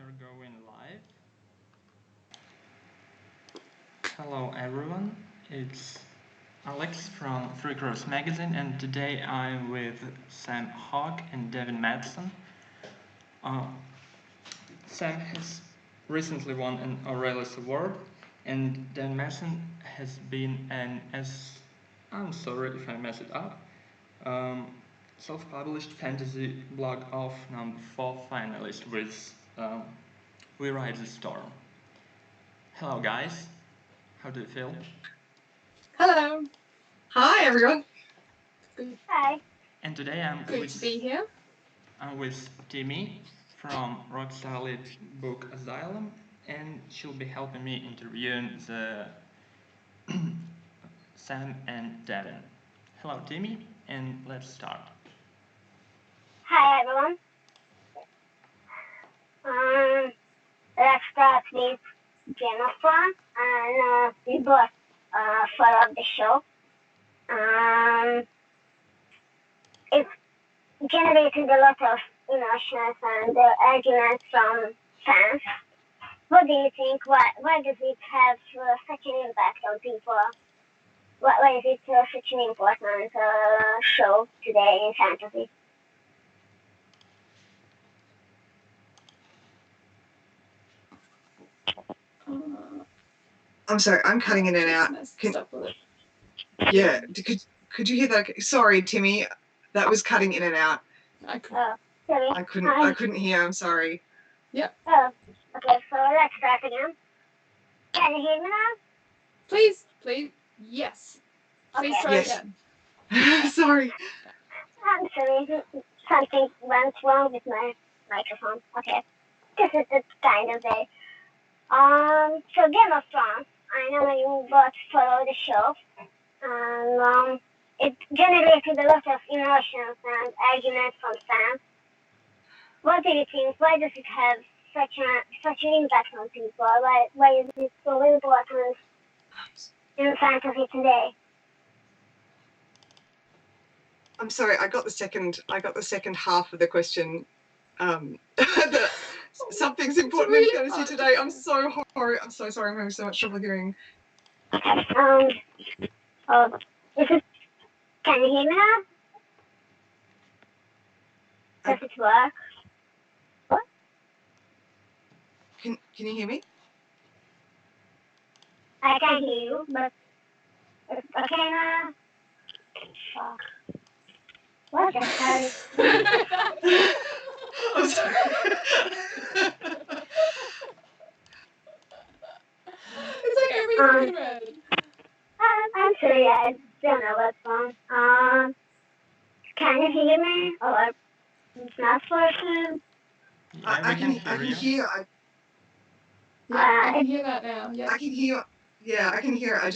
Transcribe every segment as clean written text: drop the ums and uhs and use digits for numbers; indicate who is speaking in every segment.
Speaker 1: we're going live. Hello everyone, it's Alex from Three Cross Magazine, and today I'm with Sam Hawke and Devin Madson. Sam has recently won an Aurealis award, and Devin Madson has been I'm sorry if I mess it up, self-published fantasy blog of number 4 finalist with We Ride the Storm. Hello guys, how do you feel?
Speaker 2: Hello.
Speaker 3: Hi everyone.
Speaker 2: Hi.
Speaker 1: And today I'm
Speaker 2: Good to be here.
Speaker 1: I'm with Timy from RockStalitBookAsylum, and she'll be helping me interviewing the Sam and Devin. Hello Timy, and let's start.
Speaker 2: Hi everyone. Let's start with Game of Thrones, and we both followed the show. It's generated a lot of emotions and arguments from fans. What do you think? Why does it have such an impact on people? Why is it such an important show today in fantasy?
Speaker 3: I'm sorry, I'm cutting in and out. Yeah, could you hear that? Sorry, Timy, that was cutting in and out.
Speaker 2: I
Speaker 3: couldn't hear. I'm sorry.
Speaker 2: Yep. Oh, okay. So let's start again. Can you hear me now?
Speaker 4: Please. Yes. Please
Speaker 2: Okay.
Speaker 4: try
Speaker 3: Yes.
Speaker 4: again.
Speaker 3: Sorry.
Speaker 2: I'm sorry. Something went wrong with my microphone. Okay. This is the kind of day. So Game of Thrones, I know you both follow the show, and it generated a lot of emotions and arguments from fans. What do you think? Why does it have such an impact on people? Why is it so important in fantasy today?
Speaker 3: I'm sorry. I got the second half of the question. Something's important in fantasy today. I'm so sorry. I'm so sorry. I'm having so much trouble hearing.
Speaker 2: Can you hear me now? Does it work? What?
Speaker 3: Can you hear me?
Speaker 2: I can hear you, but it's okay now. What the hell?
Speaker 3: I'm sorry.
Speaker 4: It's like everything's red.
Speaker 2: I'm sorry, I don't know what's wrong. Can you hear me? Or it's not working?
Speaker 3: I can hear.
Speaker 4: I can hear that now. Yeah.
Speaker 3: I can hear. Yeah, I can hear. I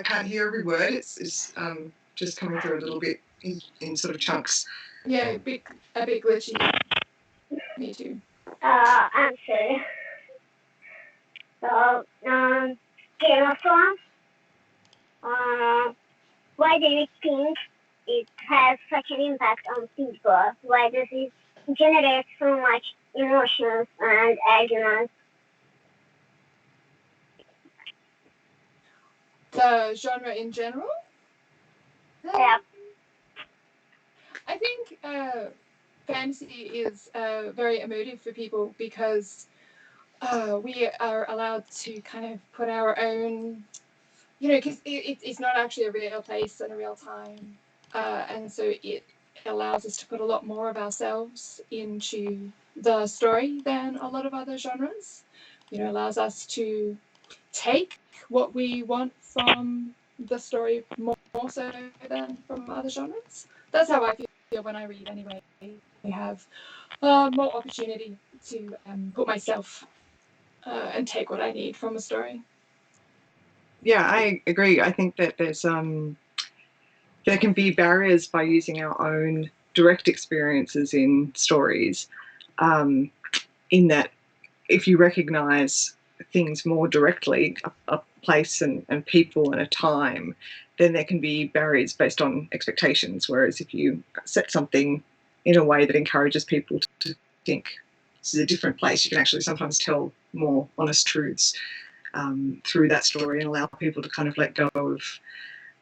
Speaker 3: can't hear every word. It's just coming through a little bit in sort of chunks.
Speaker 4: Yeah, a bit glitchy. Me too.
Speaker 2: I'm sorry. So, Game of Thrones. Why do you think it has such an impact on people? Why does it generate so much emotions and arguments?
Speaker 4: The genre in general?
Speaker 2: Yeah.
Speaker 4: I think fantasy is very emotive for people because we are allowed to kind of put our own, because it's not actually a real place and a real time. And so it allows us to put a lot more of ourselves into the story than a lot of other genres. Allows us to take what we want from the story more so than from other genres. That's how I feel when I read anyway. I have more opportunity to put myself and take what I need from a story.
Speaker 3: Yeah, I agree. I think that there can be barriers by using our own direct experiences in stories, in that if you recognise things more directly, a place and people and a time, then there can be barriers based on expectations. Whereas if you set something in a way that encourages people to think is a different place. You can actually sometimes tell more honest truths through that story and allow people to kind of let go of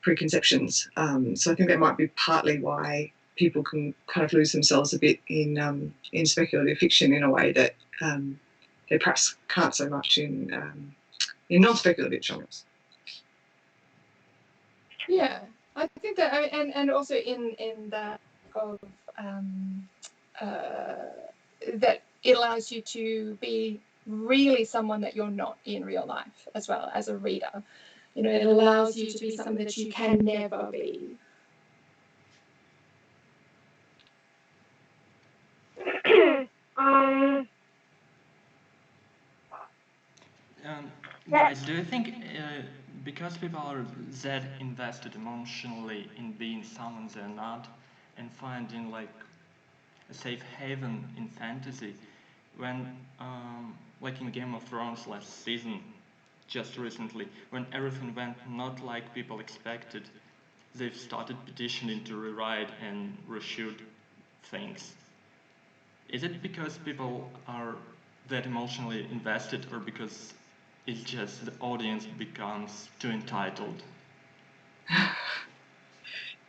Speaker 3: preconceptions. So I think that might be partly why people can kind of lose themselves a bit in speculative fiction in a way that they perhaps can't so much in non-speculative genres.
Speaker 4: Yeah, I think that, and also in that of that it allows you to be really someone that you're not in real life as well as a reader. You know, it allows you to be something that you can never be.
Speaker 1: Guys, do you think because people are that invested emotionally in being someone they're not and finding like a safe haven in fantasy, when like in Game of Thrones last season, just recently, when everything went not like people expected, they've started petitioning to rewrite and reshoot things. Is it because people are that emotionally invested, or because it's just the audience becomes too entitled?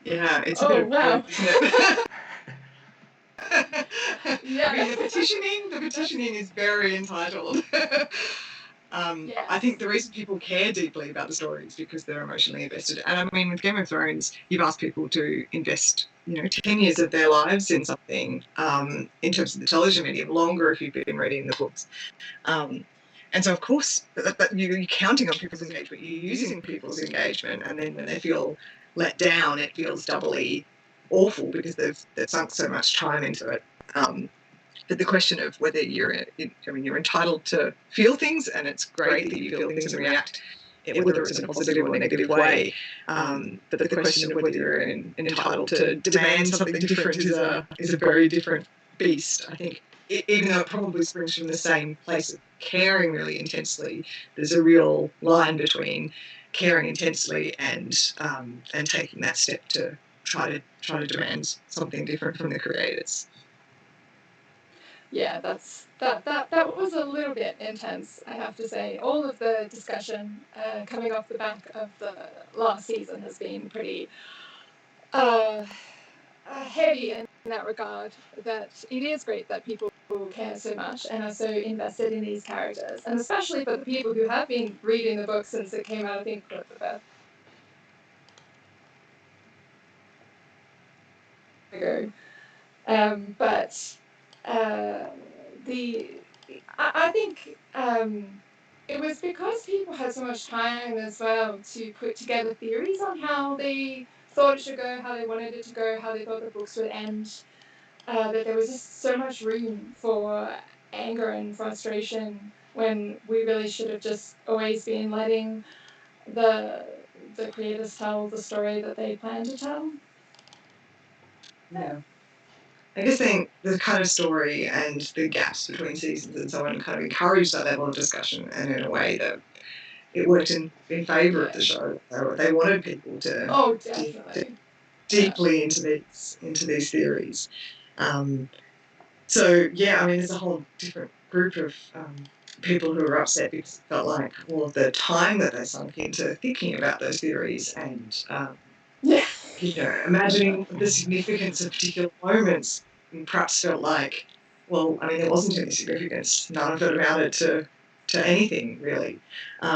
Speaker 3: Yeah, it's a bit of both, isn't it?
Speaker 4: Yeah.
Speaker 3: I mean, the petitioning is very entitled.
Speaker 4: Yes.
Speaker 3: I think the reason people care deeply about the story is because they're emotionally invested. And I mean, with Game of Thrones, you've asked people to invest, 10 years of their lives in something, in terms of the television medium, longer if you've been reading the books. And so, of course, you're counting on people's engagement, you're using people's engagement, and then when they feel let down, it feels doubly awful because they've sunk so much time into it. But the question of whether you're entitled to feel things, and it's great that you feel things and react, whether it's in a positive or negative way. But the question of whether you're entitled to demand something different is a very different beast, I think. Even though it probably springs from the same place of caring really intensely, there's a real line between caring intensely and taking that step to try to demand something different from the creators.
Speaker 4: Yeah, that was a little bit intense, I have to say. All of the discussion coming off the back of the last season has been pretty heavy in that regard, that it is great that people care so much and are so invested in these characters, and especially for the people who have been reading the book since it came out, I think, for the first ago. But I think it was because people had so much time as well to put together theories on how they thought it should go, how they wanted it to go, how they thought the books would end, that there was just so much room for anger and frustration, when we really should have just always been letting the creators tell the story that they plan to tell.
Speaker 3: Yeah. I just think the kind of story and the gaps between seasons and so on kind of encouraged that level of discussion, and in a way that it worked in favour of the show. They wanted people to dig deeply into these theories. So yeah, I mean, there's a whole different group of people who are upset because it felt like all of the time that they sunk into thinking about those theories and imagining the significance of particular moments, and perhaps felt like, well, I mean, there wasn't any significance. None of it amounted to anything, really,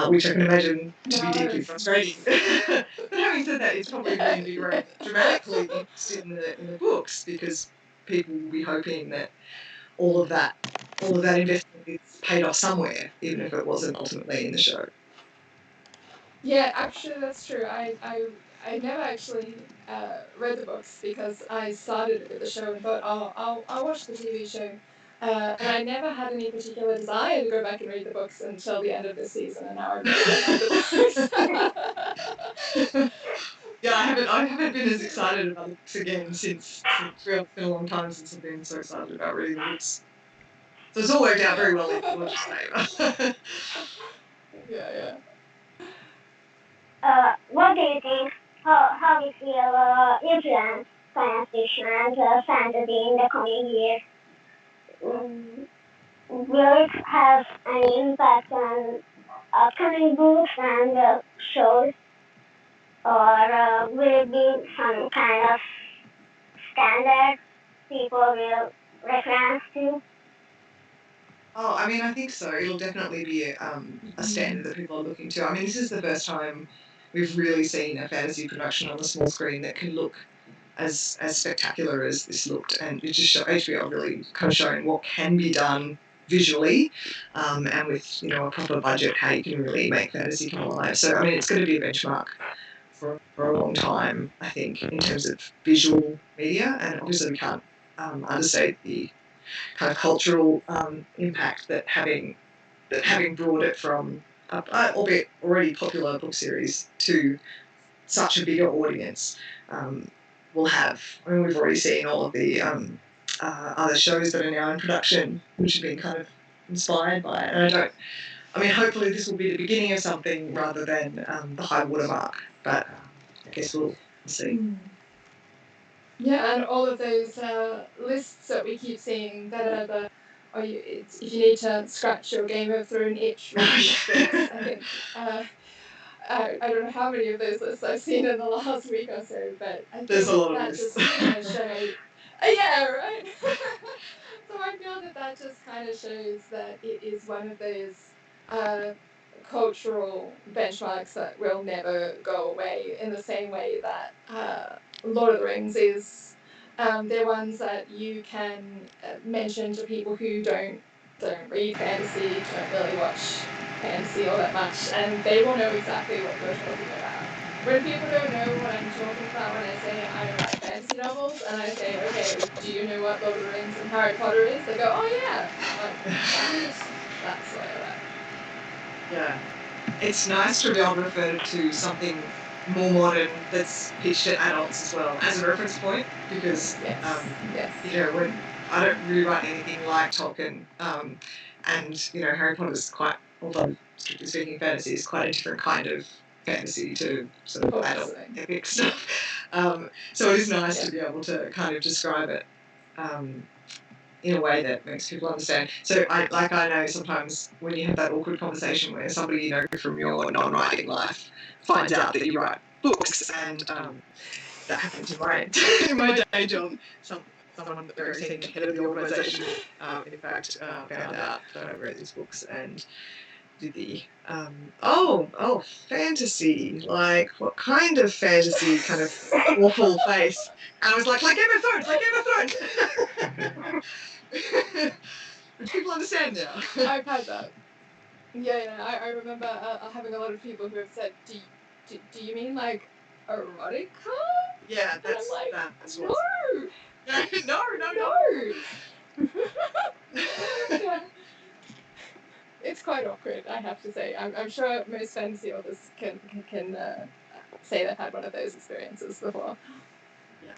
Speaker 3: which I can imagine to be deeply frustrating. But having said that, it's probably going to be very dramatically interested in the books, because people will be hoping that all of that investment is paid off somewhere, even if it wasn't ultimately in the show.
Speaker 4: Yeah, actually, that's true. I never actually read the books, because I started with the show and thought, I'll watch the TV show. And I never had any particular desire to go back and read the books until the end of this season, and now I've read the books.
Speaker 3: Yeah, I haven't been as excited about the books again since it's been a long time since I've been so excited about reading the books. So it's all worked out very well in George's favour.
Speaker 4: Yeah.
Speaker 2: What do you think? How do you feel influence science fiction and fantasy in the coming years? will it have any impact on upcoming books and shows, or will it be some kind of standard people will reference to?
Speaker 3: Oh, I mean, I think so. It'll definitely be a standard that people are looking to. I mean, this is the first time we've really seen a fantasy production on the small screen that can look as spectacular as this looked, and it just HBO really kind of showing what can be done visually, and with a proper budget, how you can really make fantasy come alive. So I mean, it's going to be a benchmark for a long time, I think, in terms of visual media, and obviously we can't understate the kind of cultural impact that having brought it from albeit already popular book series to such a bigger audience will have. I mean, we've already seen all of the other shows that are now in production, which have been kind of inspired by it. And I mean, hopefully this will be the beginning of something rather than the high watermark. But I guess we'll see.
Speaker 4: Yeah, and all of those lists that we keep seeing that are the, if you need to scratch your Game of Thrones itch, read these books. I think I don't know how many of those lists I've seen in the last week or so, but I think
Speaker 3: There's a lot of
Speaker 4: that
Speaker 3: lists.
Speaker 4: just kind of shows. Yeah, right. So I feel that just kind of shows that it is one of those cultural benchmarks that will never go away, in the same way that Lord of the Rings is. They're ones that you can mention to people who don't read fantasy, don't really watch fantasy all that much, and they will know exactly what you're talking about. When people don't know what I'm talking about when I say I write fantasy novels, and I say, okay, do you know what Lord of the Rings and Harry Potter is? They go, oh yeah, that's what I like.
Speaker 3: Yeah, it's nice to be able to refer to something more modern that's pitched at adults as well as a reference point, because when I don't really write anything like Tolkien, and Harry Potter's quite, although strictly speaking fantasy, is quite a different kind of fantasy to sort of adult epic stuff. So it is nice to be able to kind of describe it in a way that makes people understand. So I know sometimes when you have that awkward conversation where somebody from your non-writing life finds out that you write books, and that happens in my day job. Someone very senior head of the organisation, in fact, found out that I wrote these books and did the fantasy, like what kind of fantasy, kind of awful face, and I was like Game of Thrones. Which people understand now.
Speaker 4: I've had that. Yeah. I remember having a lot of people who have said, do you mean like erotica?
Speaker 3: Yeah, that's
Speaker 4: no.
Speaker 3: No.
Speaker 4: Yeah. It's quite awkward, I have to say. I'm sure most fantasy authors can say they've had one of those experiences before.
Speaker 1: Yeah.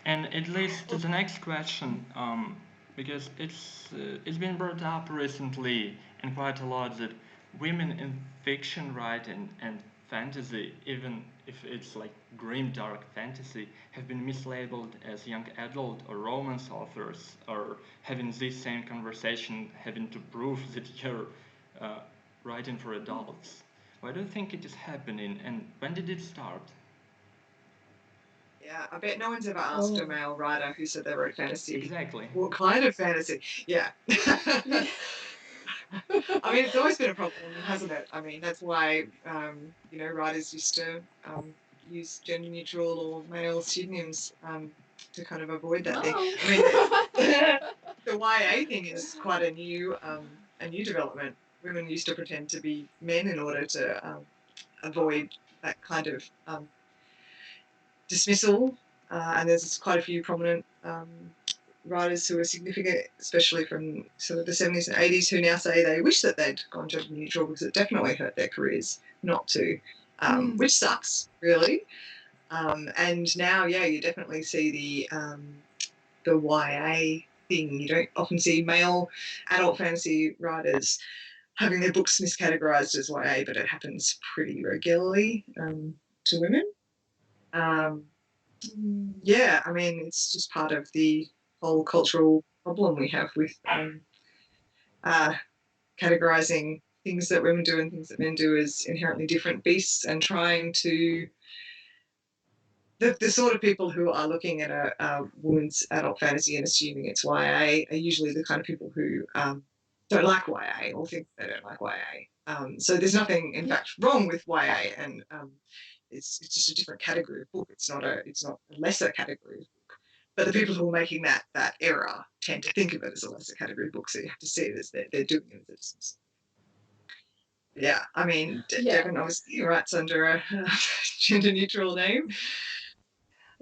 Speaker 1: And it leads to the next question, because it's been brought up recently and quite a lot that women in fiction writing and fantasy, even if it's like grimdark fantasy, have been mislabeled as young adult or romance authors, or having this same conversation, having to prove that you're writing for adults. Why do you think it is happening, and when did it start?
Speaker 3: Yeah, I bet no one's ever asked a male writer who said they wrote fantasy.
Speaker 1: Exactly.
Speaker 3: What kind of fantasy? Yeah. I mean, it's always been a problem, hasn't it? I mean, that's why, writers used to use gender-neutral or male pseudonyms to kind of avoid that thing. I mean, the YA thing is quite a new development. Women used to pretend to be men in order to avoid that kind of dismissal, and there's quite a few prominent writers who are significant, especially from sort of the 70s and 80s, who now say they wish that they'd gone gender neutral because it definitely hurt their careers not to, which sucks, really. And now, you definitely see the YA thing. You don't often see male adult fantasy writers having their books miscategorized as YA, but it happens pretty regularly to women. Yeah, I mean, it's just part of the whole cultural problem we have with categorizing things that women do and things that men do as inherently different beasts, and trying to the sort of people who are looking at a woman's adult fantasy and assuming it's YA are usually the kind of people who don't like YA or think they don't like YA. So there's nothing, in fact, wrong with YA, and it's just a different category of book. It's not a lesser category of book. But the people who are making that error tend to think of it as a lesser category of book, so you have to see it as they're doing it as yeah, I mean, Devin obviously writes under a gender-neutral name.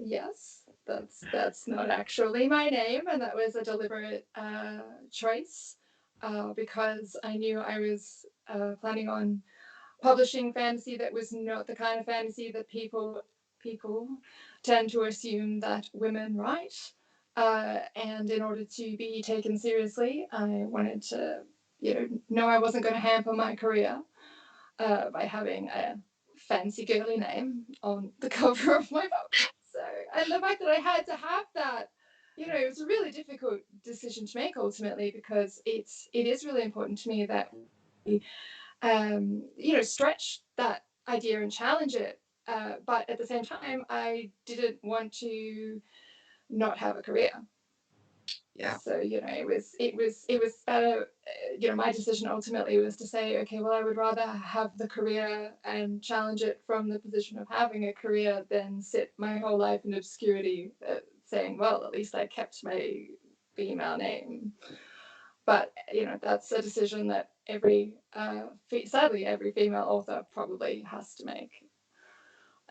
Speaker 4: Yes, that's not actually my name, and that was a deliberate choice because I knew I was planning on publishing fantasy that was not the kind of fantasy that people tend to assume that women write. And in order to be taken seriously, I wanted to, know I wasn't going to hamper my career by having a fancy girly name on the cover of my book. So, and the fact that I had to have that, it was a really difficult decision to make ultimately, because it is really important to me that we, stretch that idea and challenge it. But at the same time, I didn't want to not have a career.
Speaker 3: Yeah.
Speaker 4: So it was my decision ultimately was to say, okay, well, I would rather have the career and challenge it from the position of having a career than sit my whole life in obscurity, saying, well, at least I kept my female name. But that's a decision that sadly every female author probably has to make,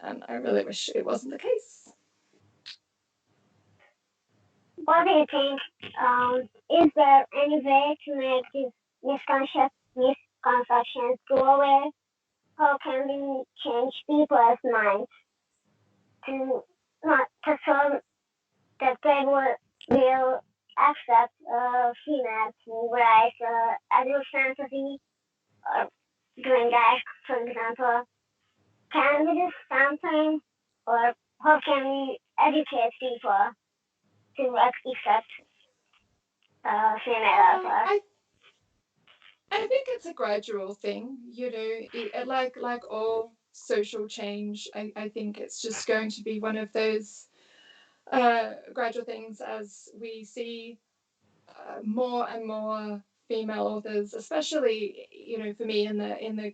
Speaker 4: and I really wish it wasn't the case.
Speaker 2: What do you think? Is there any way to make these misconceptions go away? How can we change people's minds to not to so that they will accept female to write adult fantasy or grimdark, for example? Can we do something, or how can we educate people to accept female authors?
Speaker 4: I think it's a gradual thing, like all social change. I think it's just going to be one of those gradual things as we see more and more female authors, especially for me in the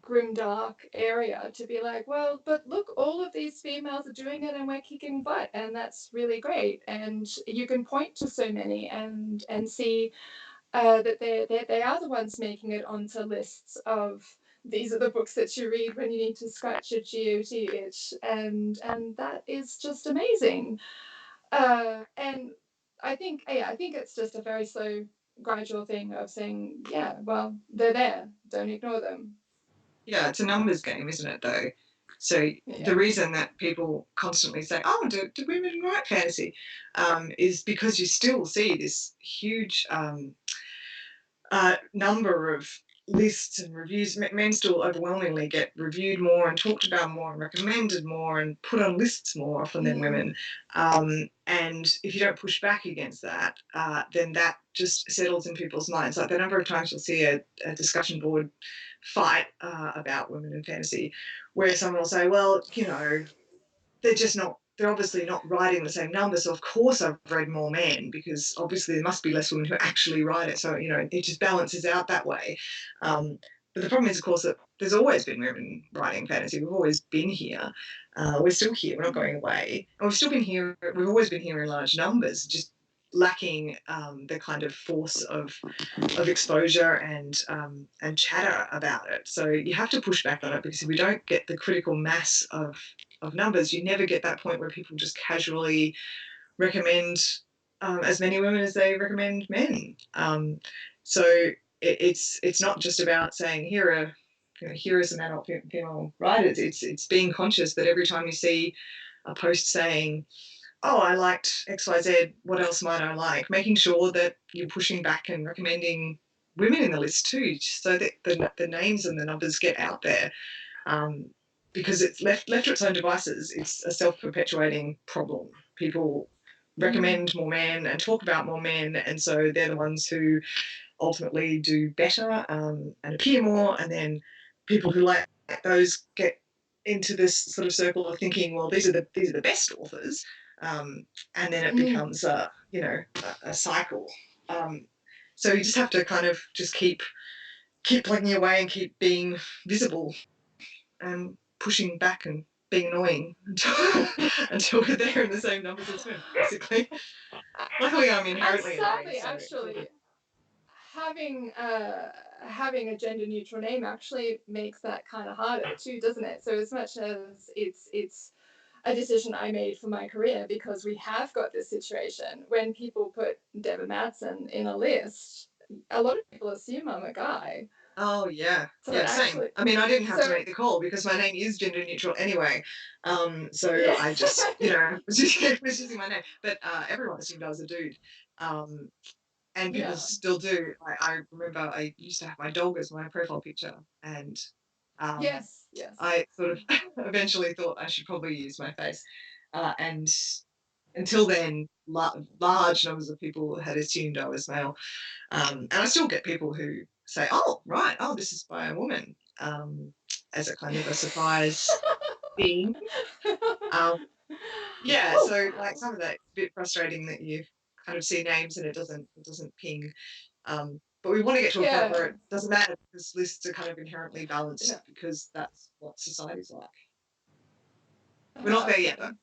Speaker 4: grimdark area, to be like, well, but look, all of these females are doing it and we're kicking butt, and that's really great. And you can point to so many and see that they are the ones making it onto lists of these are the books that you read when you need to scratch your GOT itch, and that is just amazing. And I think it's just a very slow, gradual thing of saying, yeah, well, they're there, don't ignore them.
Speaker 3: Yeah, it's a numbers game, isn't it, though? So the reason that people constantly say, oh, do women write fantasy, is because you still see this huge number of lists and reviews. Men still overwhelmingly get reviewed more and talked about more and recommended more and put on lists more often than women. And if you don't push back against that, then that just settles in people's minds. Like the number of times you'll see a discussion board fight about women in fantasy where someone will say, well, they're obviously not writing the same number, so of course I've read more men, because obviously there must be less women who actually write it, so it just balances out that way. But the problem is, of course, that there's always been women writing fantasy. We've always been here. We're still here. We're not going away. And we've still been here. We've always been here in large numbers, just lacking the kind of force of exposure and chatter about it. So you have to push back on it, because if we don't get the critical mass of numbers, you never get that point where people just casually recommend as many women as they recommend men. So it's not just about saying here are some adult female writers. It's being conscious that every time you see a post saying, oh, I liked XYZ, what else might I like? Making sure that you're pushing back and recommending women in the list too, so that the names and the numbers get out there. Because it's left to its own devices, it's a self-perpetuating problem. People recommend more men and talk about more men, and so they're the ones who ultimately do better and appear more, and then people who like those get into this sort of circle of thinking, well, these are the best authors, and then it becomes a cycle. So you just have to kind of just keep plugging away and keep being visible and pushing back and being annoying until we're there in the same numbers as men, basically. Luckily, I'm inherently
Speaker 4: sadly,
Speaker 3: annoying. So
Speaker 4: actually, having a gender neutral name actually makes that kind of harder too, doesn't it? So as much as it's a decision I made for my career, because we have got this situation when people put Devin Madson in a list, a lot of people assume I'm a guy.
Speaker 3: Oh yeah,
Speaker 4: So
Speaker 3: yeah, same.
Speaker 4: actually,
Speaker 3: I mean, I didn't have to make the call because my name is gender neutral anyway. So
Speaker 4: Yeah.
Speaker 3: I just, was using my name. But everyone assumed I was a dude. And people
Speaker 4: Yeah.
Speaker 3: still do. I remember I used to have my dog as my profile picture, and
Speaker 4: Yes.
Speaker 3: I sort of eventually thought I should probably use my face. And until then, large numbers of people had assumed I was male. And I still get people who say, oh, right, oh, this is by a woman, as a kind of a surprise thing. Yeah, so like some of that, it's a bit frustrating that you kind of see names and it doesn't ping. But we want to get to a point where it doesn't matter because lists are kind of inherently balanced because that's what society's like. We're not there yet, though.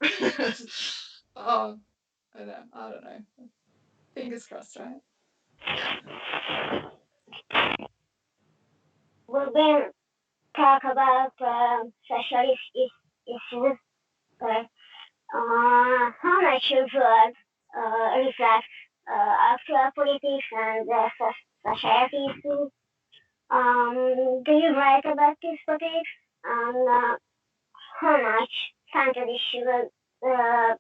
Speaker 4: Oh, I don't know. Fingers crossed, right?
Speaker 2: We're going to talk about social issues. How much usual reflects actual politics and society issues. Do you write about these topics? And how much fantasy should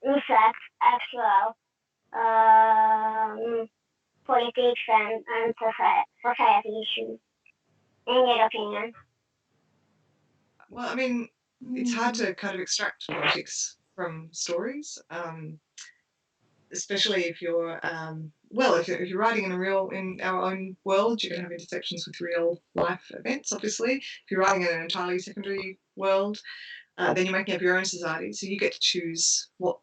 Speaker 2: reflect actual politics and society issues, in your opinion?
Speaker 3: Well, I mean, it's hard to kind of extract politics from stories, especially if you're if you're writing in our own world, you're going to have intersections with real life events. Obviously, if you're writing in an entirely secondary world, then you're making up your own society, so you get to choose what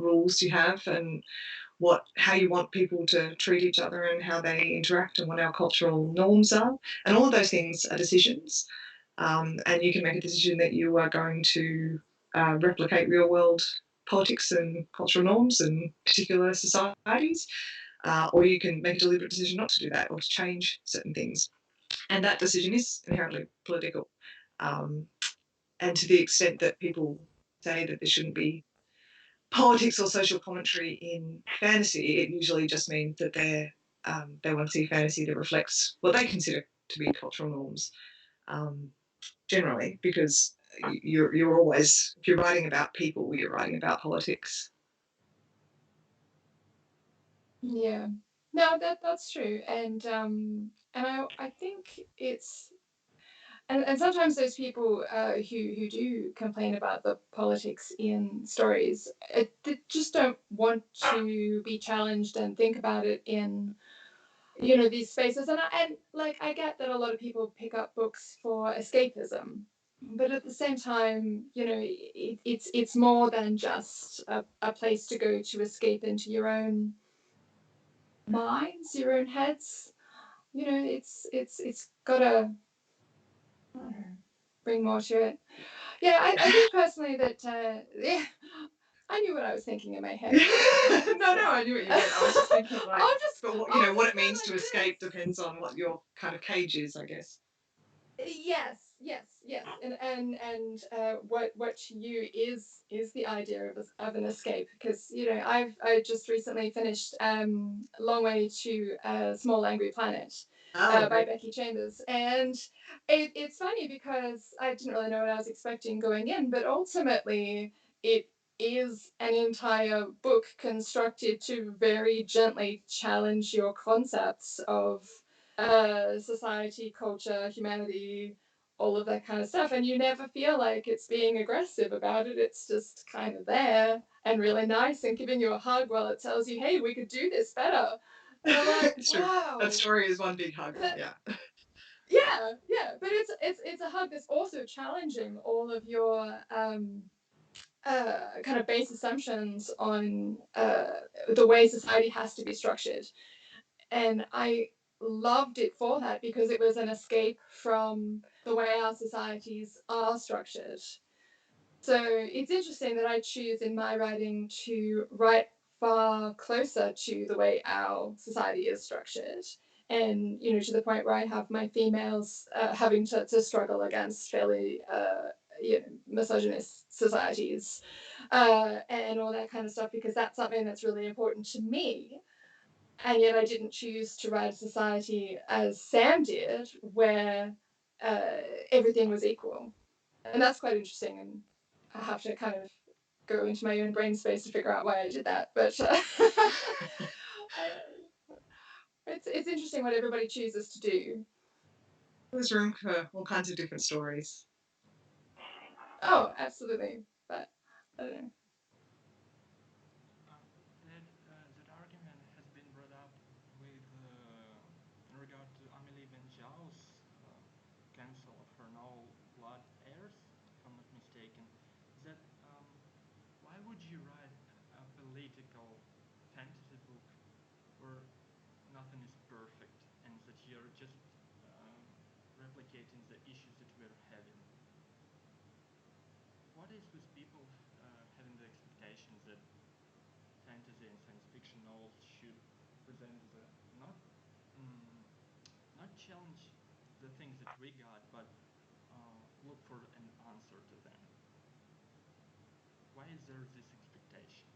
Speaker 3: rules you have and how you want people to treat each other and how they interact and what our cultural norms are, and all of those things are decisions. And you can make a decision that you are going to replicate real world politics and cultural norms in particular societies, or you can make a deliberate decision not to do that or to change certain things. And that decision is inherently political. And to the extent that people say that there shouldn't be politics or social commentary in fantasy, it usually just means that they want to see fantasy that reflects what they consider to be cultural norms. Generally, because you're always, if you're writing about people, you're writing about politics.
Speaker 4: Yeah, no, that's true, and I think it's and sometimes those people who do complain about the politics in stories, they just don't want to be challenged and think about it in these spaces, and I get that a lot of people pick up books for escapism, but at the same time, it's more than just a place to go to escape into your own minds, your own heads. It's gotta bring more to it. Yeah, I think personally that I knew what I was thinking in my head.
Speaker 3: No, I knew what you meant. I was just thinking but what it means to escape depends on what your kind of cage is, I guess.
Speaker 4: Yes, and what to you is the idea of an escape, because I just recently finished Long Way to a Small Angry Planet by Becky Chambers, and it's funny because I didn't really know what I was expecting going in, but ultimately it is an entire book constructed to very gently challenge your concepts of society, culture, humanity, all of that kind of stuff. And you never feel like it's being aggressive about it. It's just kind of there and really nice and giving you a hug while it tells you, hey, we could do this better. And I'm like,
Speaker 3: It's true.
Speaker 4: wow.
Speaker 3: That story is one big hug. Yeah.
Speaker 4: Yeah. But it's a hug that's also challenging all of your kind of base assumptions on the way society has to be structured. And I loved it for that because it was an escape from the way our societies are structured. So it's interesting that I choose in my writing to write far closer to the way our society is structured. And, to the point where I have my females having to struggle against fairly misogynist societies and all that kind of stuff, because that's something that's really important to me. And yet I didn't choose to write a society as Sam did, where everything was equal. And that's quite interesting. And I have to kind of go into my own brain space to figure out why I did that. But it's interesting what everybody chooses to do.
Speaker 3: There's room for all kinds of different stories.
Speaker 4: Oh, absolutely. But I don't know.
Speaker 1: That argument has been brought up with in regard to Amélie Benjal's cancel of her novel Blood Heirs, if I'm not mistaken. Is that why would you write a political fantasy book where nothing is perfect and that you're just replicating the issues that we're having? What is with people having the expectations that fantasy and science fiction novels should present the not challenge the things that we got, but look for an answer to them? Why is there this expectation?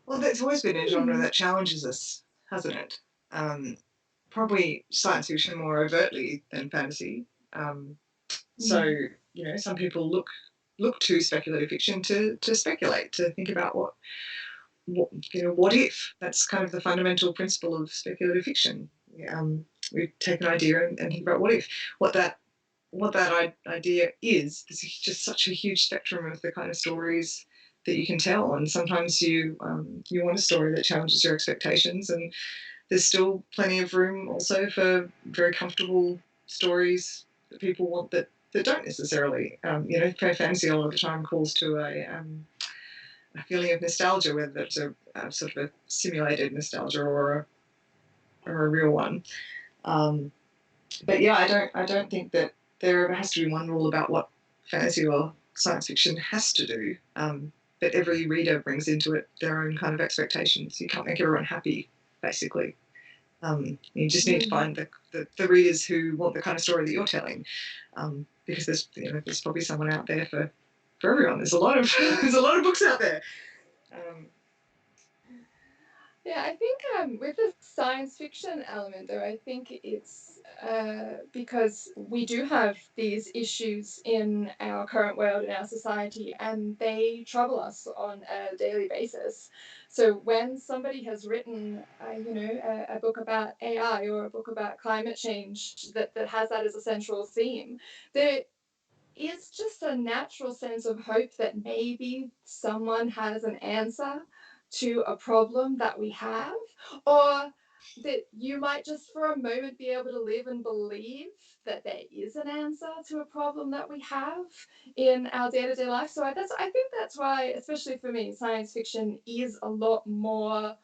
Speaker 3: Well, there's always been a genre that challenges us, hasn't it? Probably science fiction more overtly than fantasy. So, some people look to speculative fiction to speculate, to think about what if. That's kind of the fundamental principle of speculative fiction. We take an idea and think about what that idea is. There's just such a huge spectrum of the kind of stories that you can tell, and sometimes you want a story that challenges your expectations, and there's still plenty of room also for very comfortable stories that people want that don't necessarily. Fantasy a lot of the time calls to a feeling of nostalgia, whether it's a sort of a simulated nostalgia or a real one. But yeah, I don't think that there has to be one rule about what fantasy or science fiction has to do. But every reader brings into it their own kind of expectations. You can't make everyone happy, basically. You just need to find the readers who want the kind of story that you're telling, because there's probably someone out there for everyone. There's a lot of books out there.
Speaker 4: Yeah, I think with the science fiction element, though, I think it's because we do have these issues in our current world, in our society, and they trouble us on a daily basis. So when somebody has written, a book about AI or a book about climate change that has that as a central theme, there is just a natural sense of hope that maybe someone has an answer to a problem that we have, or that you might just for a moment be able to live and believe that there is an answer to a problem that we have in our day-to-day life. So I think that's why, especially for me, science fiction is a lot more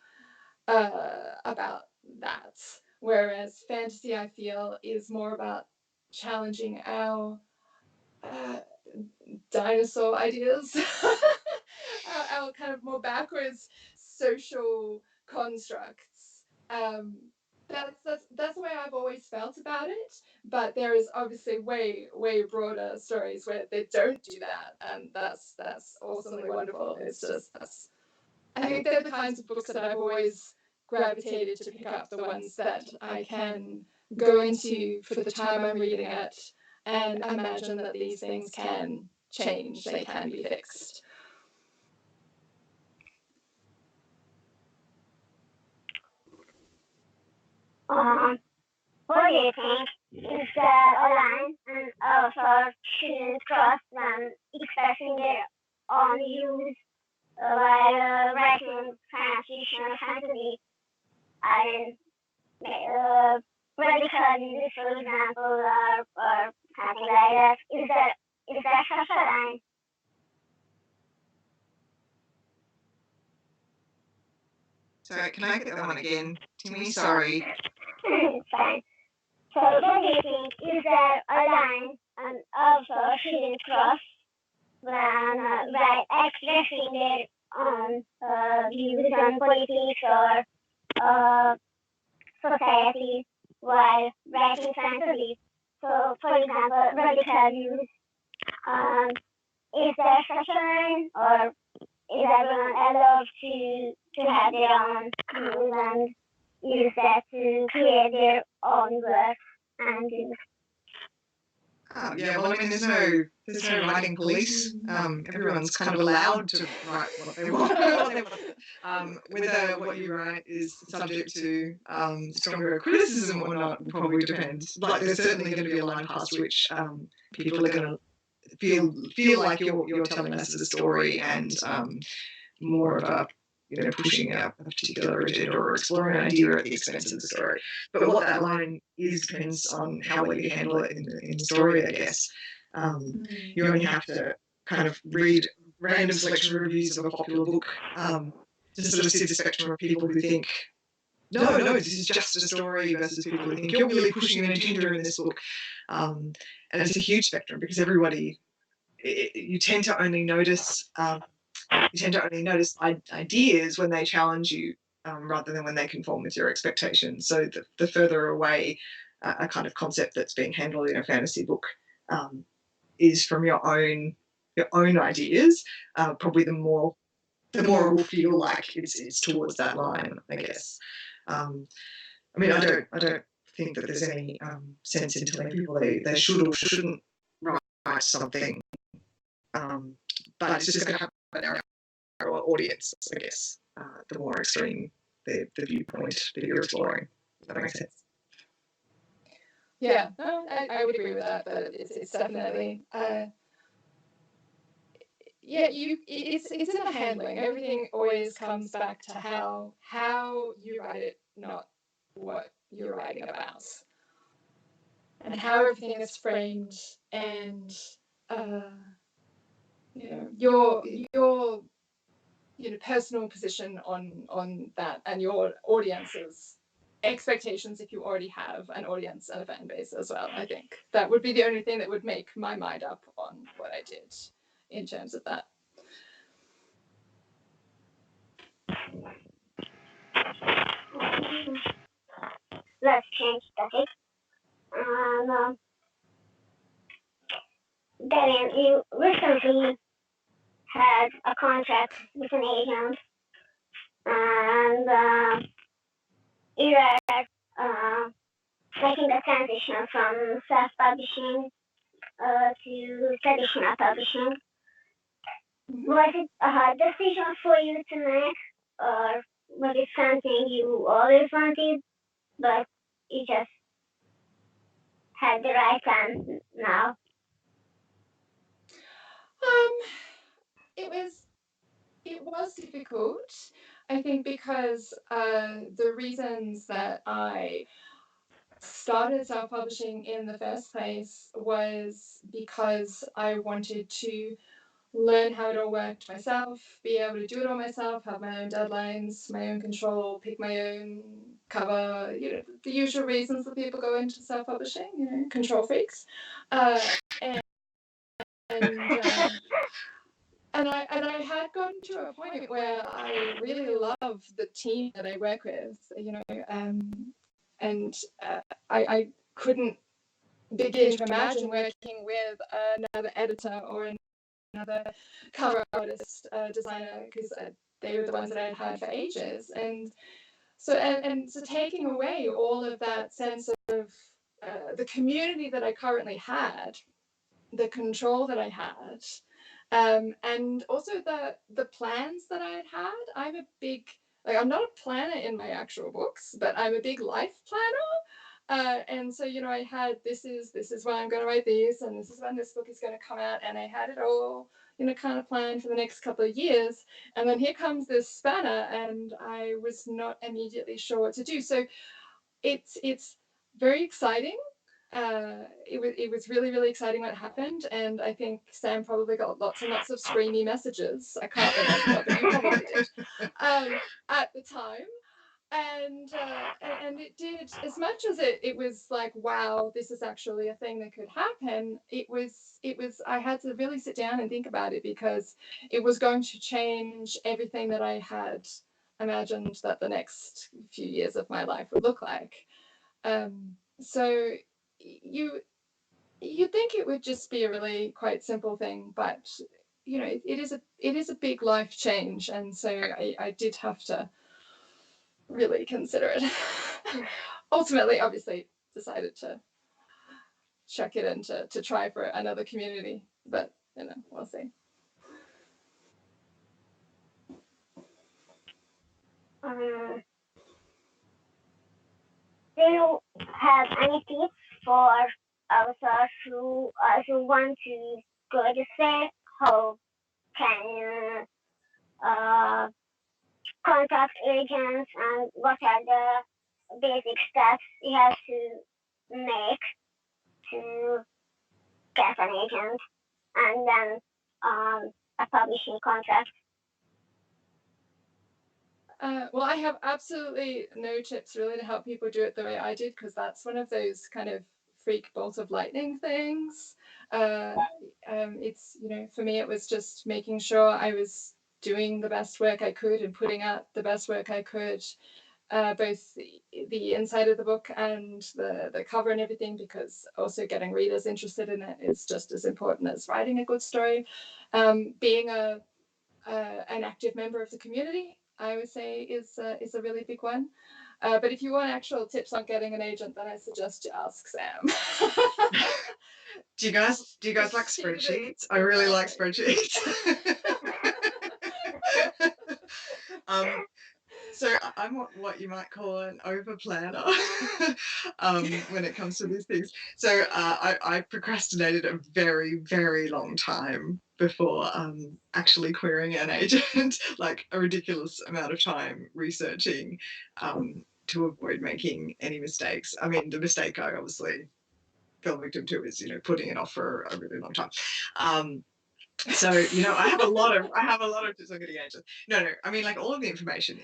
Speaker 4: about that, whereas fantasy, I feel, is more about challenging our dinosaur ideas, our kind of more backwards social constructs. That's the way I've always felt about it. But there is obviously way broader stories where they don't do that, and that's awesomely wonderful. It's just I think they're the kinds of books that I've always gravitated to pick up, the ones that I can go into for the time I'm reading it and imagine that these things can change, they can be fixed.
Speaker 2: What do you think? Is there a line an author shouldn't cross when expressing their own views while writing science fiction or fantasy, I radical views, for example, or something like that. Is there such a line?
Speaker 3: So can I get that one again, Timmy? Sorry.
Speaker 2: It's fine. So what do you think? Is there a line of shooting cross when expressing their own views on politics or society while writing fantasy? So, for example, radical views. Is there such a line, or is everyone allowed to have their own views and use that to create their own work and views?
Speaker 3: Yeah, well, I mean, there's no writing police. Everyone's kind of allowed to write what they want. Whether what you write is subject to stronger criticism or not will probably depend. Like, there's certainly going to be a line past which people are going to feel like you're telling us a story and more of a pushing a particular agenda or exploring an idea at the expense of the story. But what that line is depends on how well you handle it in the story, I guess. You only have to kind of read random selection reviews of a popular book to sort of see the spectrum of people who think, no, this is just a story, versus people who think you're really pushing an agenda in this book. And it's a huge spectrum because everybody, you tend to only notice ideas when they challenge you rather than when they conform with your expectations. So the further away a kind of concept that's being handled in a fantasy book is from your own ideas, probably the more it will feel like it's towards that line, I guess. I mean, I don't think that there's any sense in telling people they should or shouldn't write something, but it's just going to happen our audience, I guess, the more extreme the viewpoint that you're exploring. Does that make sense?
Speaker 4: Yeah, no, I would agree with that, but it's definitely, it's in the handling. Everything always comes back to how you write it, not what you're writing about, and how everything is framed, and your personal position on that, and your audience's expectations, if you already have an audience and a fan base as well. I think that would be the only thing that would make my mind up on what I did in terms of that.
Speaker 2: Let's change topic. Devin, you recently had a contract with an agent, and you are making the transition from self-publishing to traditional publishing. Was it a hard decision for you to make, or was it something you always wanted, but you just had the right time now?
Speaker 4: It was difficult, I think, because the reasons that I started self-publishing in the first place was because I wanted to learn how it all worked myself, be able to do it all myself, have my own deadlines, my own control, pick my own cover, the usual reasons that people go into self-publishing, control freaks. And I had gotten to a point where I really love the team that I work with, and I couldn't begin to imagine working with another editor or another cover artist, designer, because they were the ones that I'd had for ages. And so taking away all of that sense of the community that I currently had, the control that I had, and also the plans that I had. I'm a big, I'm not a planner in my actual books, but I'm a big life planner. And so, I had, this is when I'm going to write this, and this is when this book is going to come out, and I had it all, kind of plan for the next couple of years. And then here comes this spanner, and I was not immediately sure what to do. So it's very exciting. It was really, really exciting what happened, and I think Sam probably got lots and lots of screamy messages. I can't remember, but you probably did at the time. And it did, as much as it was like, wow, this is actually a thing that could happen. It was I had to really sit down and think about it, because it was going to change everything that I had imagined that the next few years of my life would look like. So you think it would just be a really quite simple thing, but it is a big life change, and so I did have to really consider it. Ultimately, obviously, decided to chuck it in to try for another community, but we'll see.
Speaker 2: Do you have any tips for authors who want to go to say? How can you contact agents, and what are the basic steps you have to make to get an agent and then a publishing contract?
Speaker 4: Well, I have absolutely no tips really to help people do it the way I did, because that's one of those kind of freak bolt of lightning things. It's, for me, it was just making sure I was doing the best work I could and putting out the best work I could, both the inside of the book and the cover and everything, because also getting readers interested in it is just as important as writing a good story. Being an active member of the community, I would say, is a really big one. But if you want actual tips on getting an agent, then I suggest you ask Sam.
Speaker 3: Do you guys like spreadsheets? I really like spreadsheets. So I'm what you might call an over planner when it comes to these things. So I procrastinated a very, very long time before actually querying an agent, like a ridiculous amount of time researching to avoid making any mistakes. I mean, the mistake I obviously fell victim to is, putting it off for a really long time. So, I have a lot of tips on getting agents. No, I mean, like, all of the information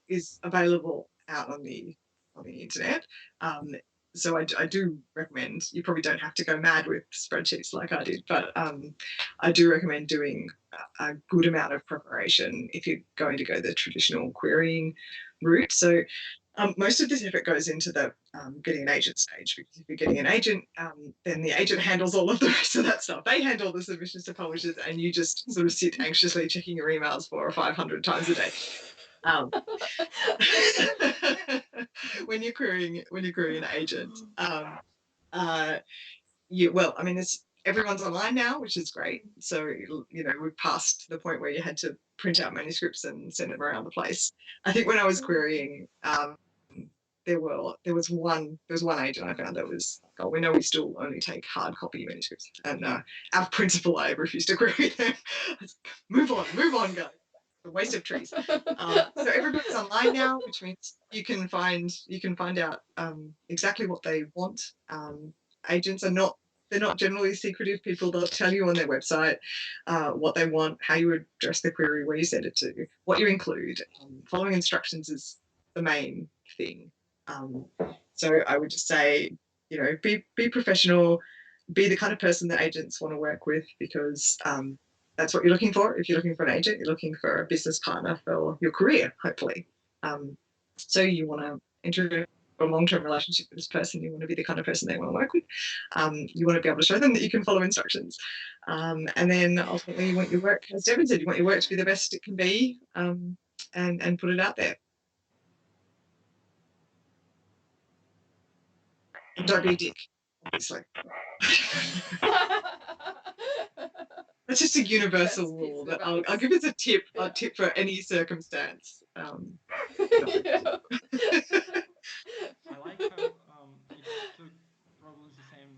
Speaker 3: is available out on the internet. So I do recommend, you probably don't have to go mad with spreadsheets like I did, but I do recommend doing a good amount of preparation if you're going to go the traditional querying route. So most of this effort goes into the getting an agent stage, because if you're getting an agent, then the agent handles all of the rest of that stuff. They handle the submissions to publishers, and you just sort of sit anxiously checking your emails 400 or 500 times a day. When you're querying an agent, everyone's online now, which is great. So we've passed the point where you had to print out manuscripts and send them around the place. I think when I was querying, there was one agent I found that was, we know we still only take hard copy manuscripts, and out of principle I refused to query them. Move on, guys. A waste of trees. So everybody's online now, which means you can find out exactly what they want. Agents are not generally secretive people. They'll tell you on their website what they want, how you address the query, where you send it to, what you include. Following instructions is the main thing. So I would just say, be professional, be the kind of person that agents want to work with, because that's what you're looking for. If you're looking for an agent, you're looking for a business partner for your career, hopefully. So you want to enter a long-term relationship with this person. You want to be the kind of person they want to work with. You want to be able to show them that you can follow instructions. And then ultimately you want your work, as Devin said, you want your work to be the best it can be, and put it out there. And don't be a dick, obviously. That's just a universal rule that I'll give as a tip for any circumstance.
Speaker 1: I like how it took probably the same,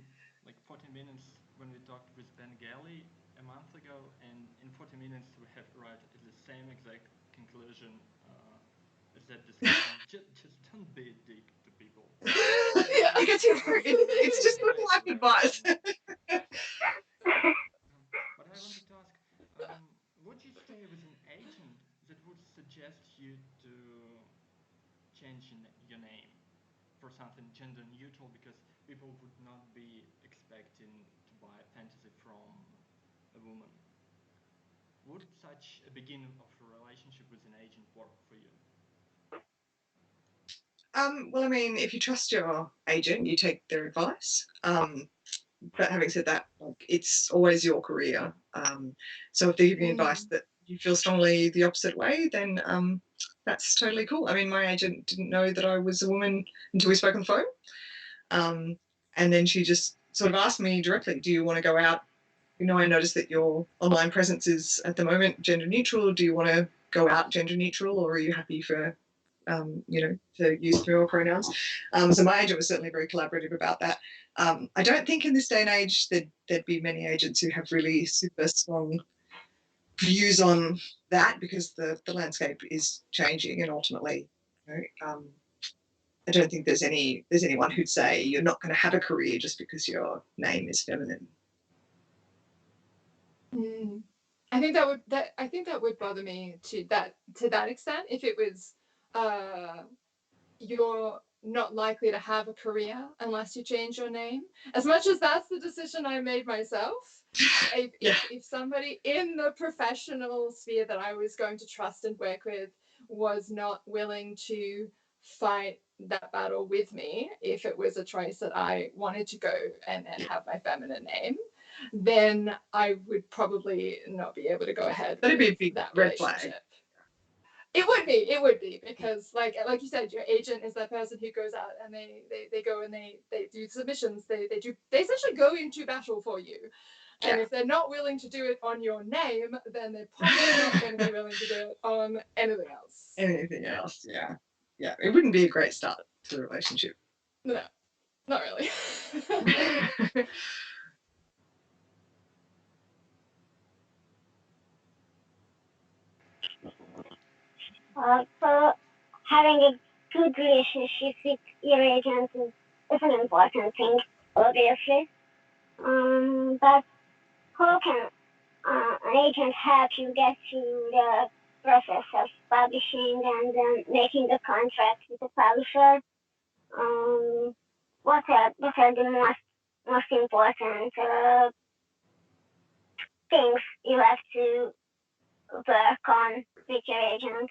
Speaker 1: like 14 minutes when we talked with Ben Galley a month ago, and conclusion is that discussion, just don't be a dick to people.
Speaker 3: Yeah, because it's just good life advice.
Speaker 1: But I wanted to ask, would you stay with an agent that would suggest you to change your name for something gender neutral, because people would not be expecting to buy fantasy from a woman? Would such a beginning of a relationship with an agent work for you?
Speaker 3: Well, I mean, if you trust your agent, you take their advice. But having said that, like, it's always your career. So if they give you advice that you feel strongly the opposite way, then that's totally cool. I mean, my agent didn't know that I was a woman until we spoke on the phone. And then she just sort of asked me directly, do you want to go out? You know, I noticed that your online presence is at the moment gender neutral. Do you want to go out gender neutral, or are you happy for, you know, to use female pronouns? So my agent was certainly very collaborative about that. I don't think in this day and age there'd be many agents who have really super strong views on that, because the landscape is changing, and ultimately, you know, I don't think there's anyone who'd say you're not going to have a career just because your name is feminine.
Speaker 4: I think that would bother me to that extent, if it was you're not likely to have a career unless you change your name. As much as that's the decision I made myself, if somebody in the professional sphere that I was going to trust and work with was not willing to fight that battle with me, if it was a choice that I wanted to go and have my feminine name, then I would probably not be able to go ahead.
Speaker 3: That'd be a big
Speaker 4: that
Speaker 3: red flag.
Speaker 4: It would be, because like you said, your agent is that person who goes out and they go and they do submissions. They essentially go into battle for you. And if they're not willing to do it on your name, then they're probably not going to be willing to do it on anything else.
Speaker 3: Anything else, yeah. Yeah, it wouldn't be a great start to the relationship.
Speaker 4: No, not really.
Speaker 2: So having a good relationship with your agent is an important thing, obviously. But how can an agent help you get through the process of publishing and then making the contract with the publisher? What are the most important things you have to work on with your agent?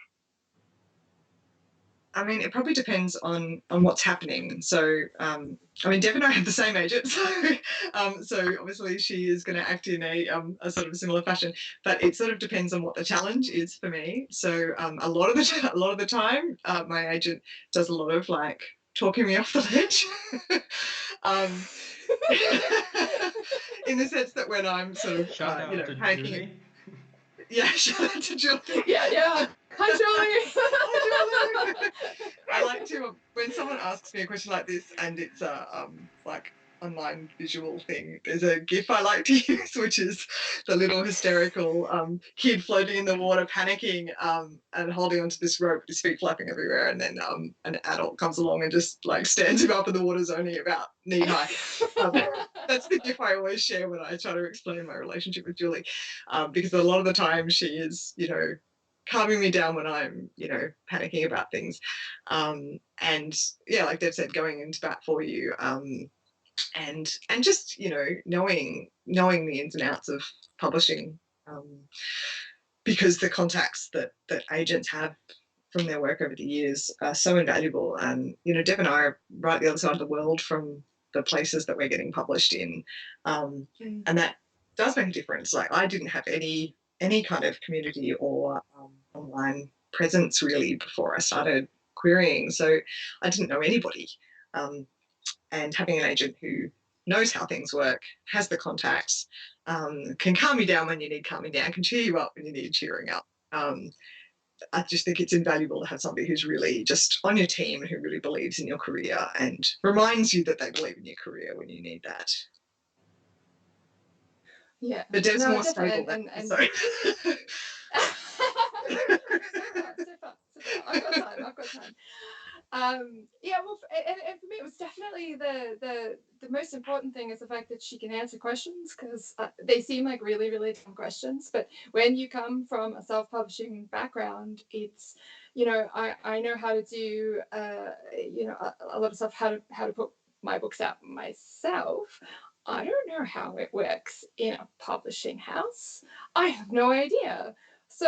Speaker 3: I mean, it probably depends on what's happening. So, I mean, Devin and I have the same agent, so obviously she is going to act in a sort of similar fashion. But it sort of depends on what the challenge is for me. So, a lot of the time, my agent does a lot of like talking me off the ledge. In the sense that when I'm sort of panicking. Yeah, shout out to Julie.
Speaker 4: Yeah. Hi, Julie.
Speaker 3: Hi, Julie. I like to, when someone asks me a question like this and it's a like online visual thing, there's a GIF I like to use, which is the little hysterical kid floating in the water, panicking and holding onto this rope with his feet flapping everywhere, and then an adult comes along and just like stands him up, and the water's only about knee high. That's the GIF I always share when I try to explain my relationship with Julie, because a lot of the time she is, you know, calming me down when I'm, you know, panicking about things. And yeah, like Dev said, going into bat for you, and just, you know, knowing the ins and outs of publishing, because the contacts that agents have from their work over the years are so invaluable. And, you know, Dev and I are right at the other side of the world from the places that we're getting published in. And that does make a difference. Like, I didn't have any kind of community or online presence really before I started querying, so I didn't know anybody. And having an agent who knows how things work, has the contacts, can calm you down when you need calming down, can cheer you up when you need cheering up. I just think it's invaluable to have somebody who's really just on your team, who really believes in your career and reminds you that they believe in your career when you need that.
Speaker 4: Yeah,
Speaker 3: but Dev's more stable than
Speaker 4: and
Speaker 3: sorry.
Speaker 4: I've got time. Yeah, well, and for me, it was definitely the most important thing is the fact that she can answer questions, because they seem like really, really dumb questions. But when you come from a self-publishing background, it's, I know how to do, a lot of stuff, how to put my books out myself. I don't know how it works in a publishing house. I have no idea. So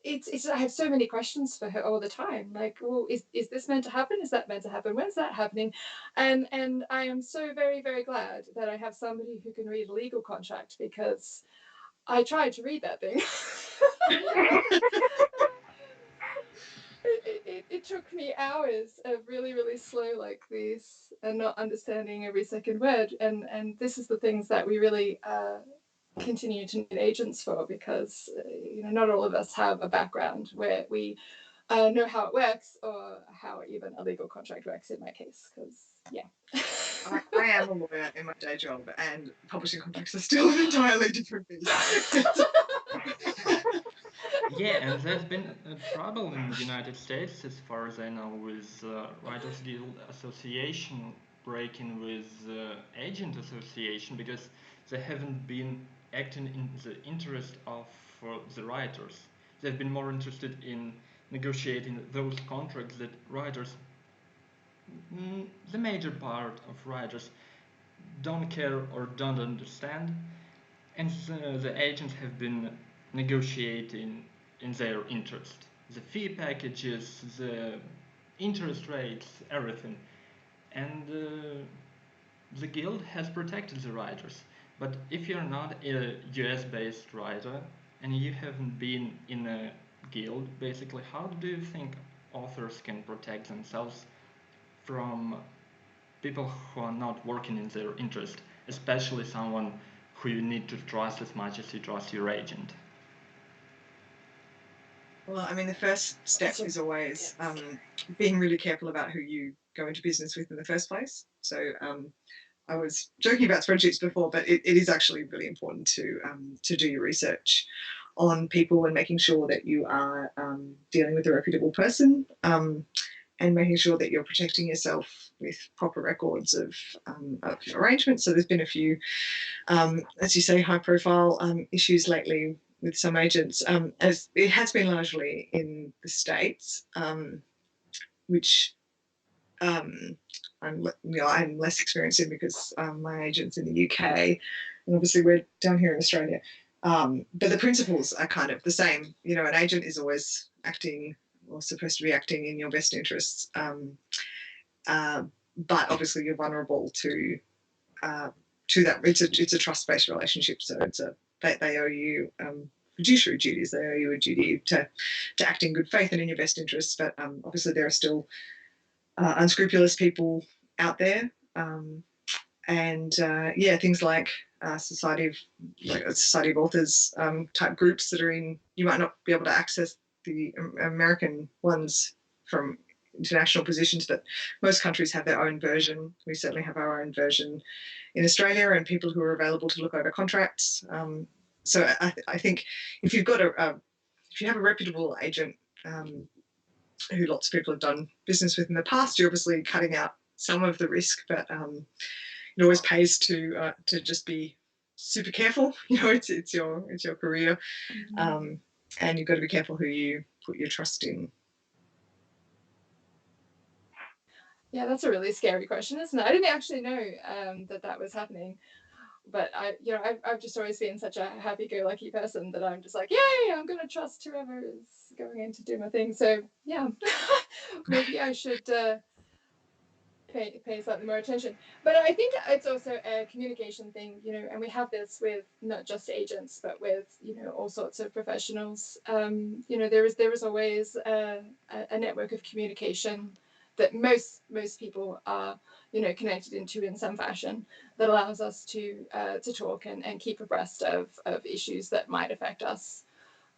Speaker 4: it's I have so many questions for her all the time. Like, well, is this meant to happen? Is that meant to happen? When's that happening? And I am so very, very glad that I have somebody who can read a legal contract, because I tried to read that thing. It took me hours of really, really slow like this and not understanding every second word. And this is the things that we really continue to need agents for, because not all of us have a background where we know how it works, or how even a legal contract works in my case, because
Speaker 3: I am a lawyer in my day job, and publishing contracts are still an entirely different beast.
Speaker 1: Yeah, and there's been trouble in the United States, as far as I know, with Writers Guild Association breaking with Agent Association, because they haven't been acting in the interest of the writers. They've been more interested in negotiating those contracts that writers, the major part of writers, don't care or don't understand, and the agents have been negotiating in their interest. The fee packages, the interest rates, everything. And the guild has protected the writers. But if you're not a US based writer and you haven't been in a guild, basically, how do you think authors can protect themselves from people who are not working in their interest, especially someone who you need to trust as much as you trust your agent?
Speaker 3: Well, I mean, the first step is always being really careful about who you go into business with in the first place. So I was joking about spreadsheets before, but it is actually really important to do your research on people, and making sure that you are dealing with a reputable person, and making sure that you're protecting yourself with proper records of arrangements. So there's been a few, as you say, high-profile issues lately with some agents, as it has been largely in the States, which I'm less experienced in, because my agent's in the UK, and obviously we're down here in Australia. But the principles are kind of the same. An agent is always acting, or supposed to be acting, in your best interests. But obviously you're vulnerable to that. It's a trust-based relationship, so they owe you fiduciary duties. They owe you a duty to act in good faith and in your best interests. But obviously there are still unscrupulous people out there, and things like society of authors type groups that are in. You might not be able to access the American ones from international positions, but most countries have their own version. We certainly have our own version in Australia, and people who are available to look over contracts. So I think if you've got if you have a reputable agent who lots of people have done business with in the past, you're obviously cutting out some of the risk, but it always pays to just be super careful. It's your career, and you've got to be careful who you put your trust in.
Speaker 4: Yeah, that's a really scary question, isn't it? I didn't actually know that was happening, but I've just always been such a happy-go-lucky person that I'm just like, yay, I'm gonna trust whoever is going in to do my thing. So yeah, maybe I should pay slightly more attention. But I think it's also a communication thing, and we have this with not just agents, but with all sorts of professionals. There is always a network of communication that most people are connected into in some fashion, that allows us to talk and keep abreast of issues that might affect us.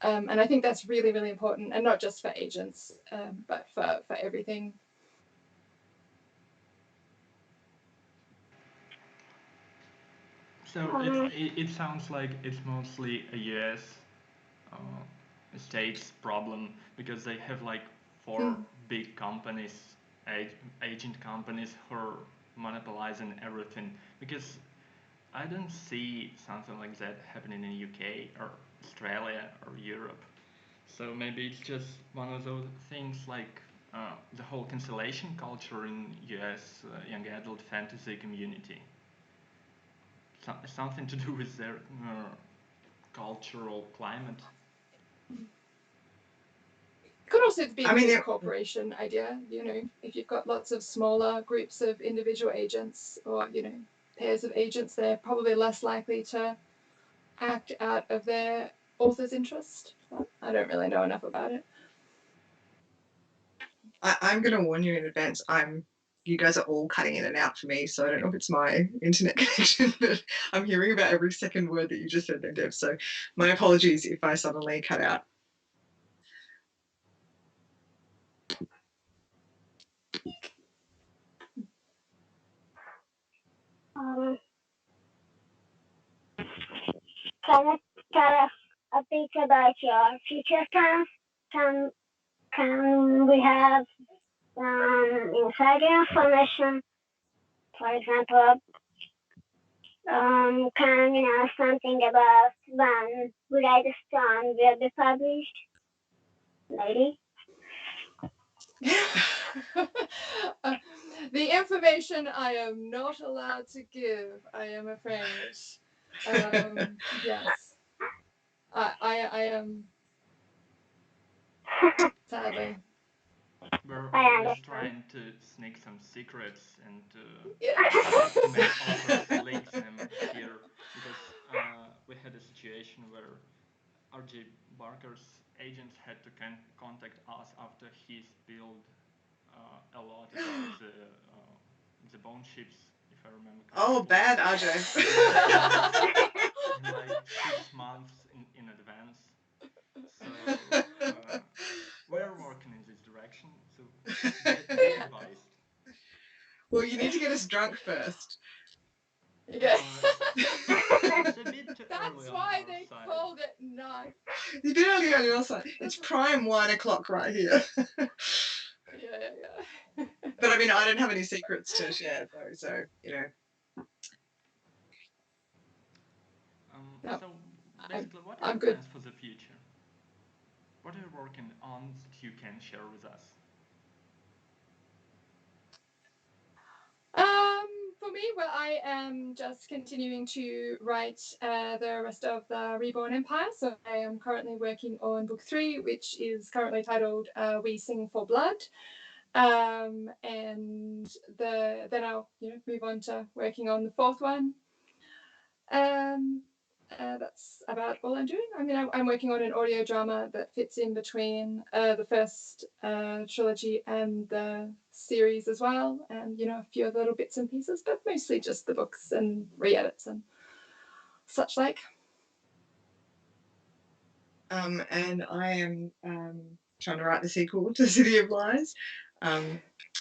Speaker 4: And I think that's really, really important, and not just for agents, but for everything.
Speaker 1: So it sounds like it's mostly a US uh, state's problem, because they have like 4 big companies, agent companies, who are monopolizing everything. Because I don't see something like that happening in UK or Australia or Europe. So maybe it's just one of those things like the whole cancellation culture in US young adult fantasy community. Something to do with their cultural climate.
Speaker 4: Could also be a corporation idea, you know, if you've got lots of smaller groups of individual agents or, you know, pairs of agents, they're probably less likely to act out of their author's interest. I don't really know enough about it.
Speaker 3: I'm going to warn you in advance. You guys are all cutting in and out for me, so I don't know if it's my internet connection, but I'm hearing about every second word that you just said there, Dev. So my apologies if I suddenly cut out.
Speaker 2: Can you tell us a bit about your future plans? Can we have insider information? For example, can you know something about when Red Stone will be published? Maybe.
Speaker 4: The information I am not allowed to give, I am afraid. Yes. I am, sadly.
Speaker 1: We're always trying to sneak some secrets and to make authors leak them here, because we had a situation where R.J. Barker's agents had to contact us after he spilled a lot about the bone chips, if I remember correctly.
Speaker 3: Oh, bad RJ.
Speaker 1: Like 6 months in advance. So we're working in this direction, so be advised.
Speaker 3: Well, you need to get us drunk first.
Speaker 4: Yeah.
Speaker 1: It's a bit too
Speaker 4: That's
Speaker 1: early
Speaker 4: why
Speaker 1: on our
Speaker 4: they
Speaker 1: side.
Speaker 4: called it night.
Speaker 3: It's a bit early on your side. It's prime 1 o'clock right here.
Speaker 4: Yeah.
Speaker 3: But I mean, I don't have any secrets to share though, so, you know.
Speaker 1: So basically, what are
Speaker 4: I'm
Speaker 1: your
Speaker 4: good.
Speaker 1: plans for the future? What are you working on that you can share with us?
Speaker 4: For me, well, I am just continuing to write the rest of the Reborn Empire. So I am currently working on book 3, which is currently titled We Sing for Blood. And then I'll move on to working on the 4th one. That's about all I'm doing. I mean, I'm working on an audio drama that fits in between the first trilogy and the series as well, and a few other little bits and pieces, but mostly just the books and re-edits and such like.
Speaker 3: And I am trying to write the sequel to City of Lies,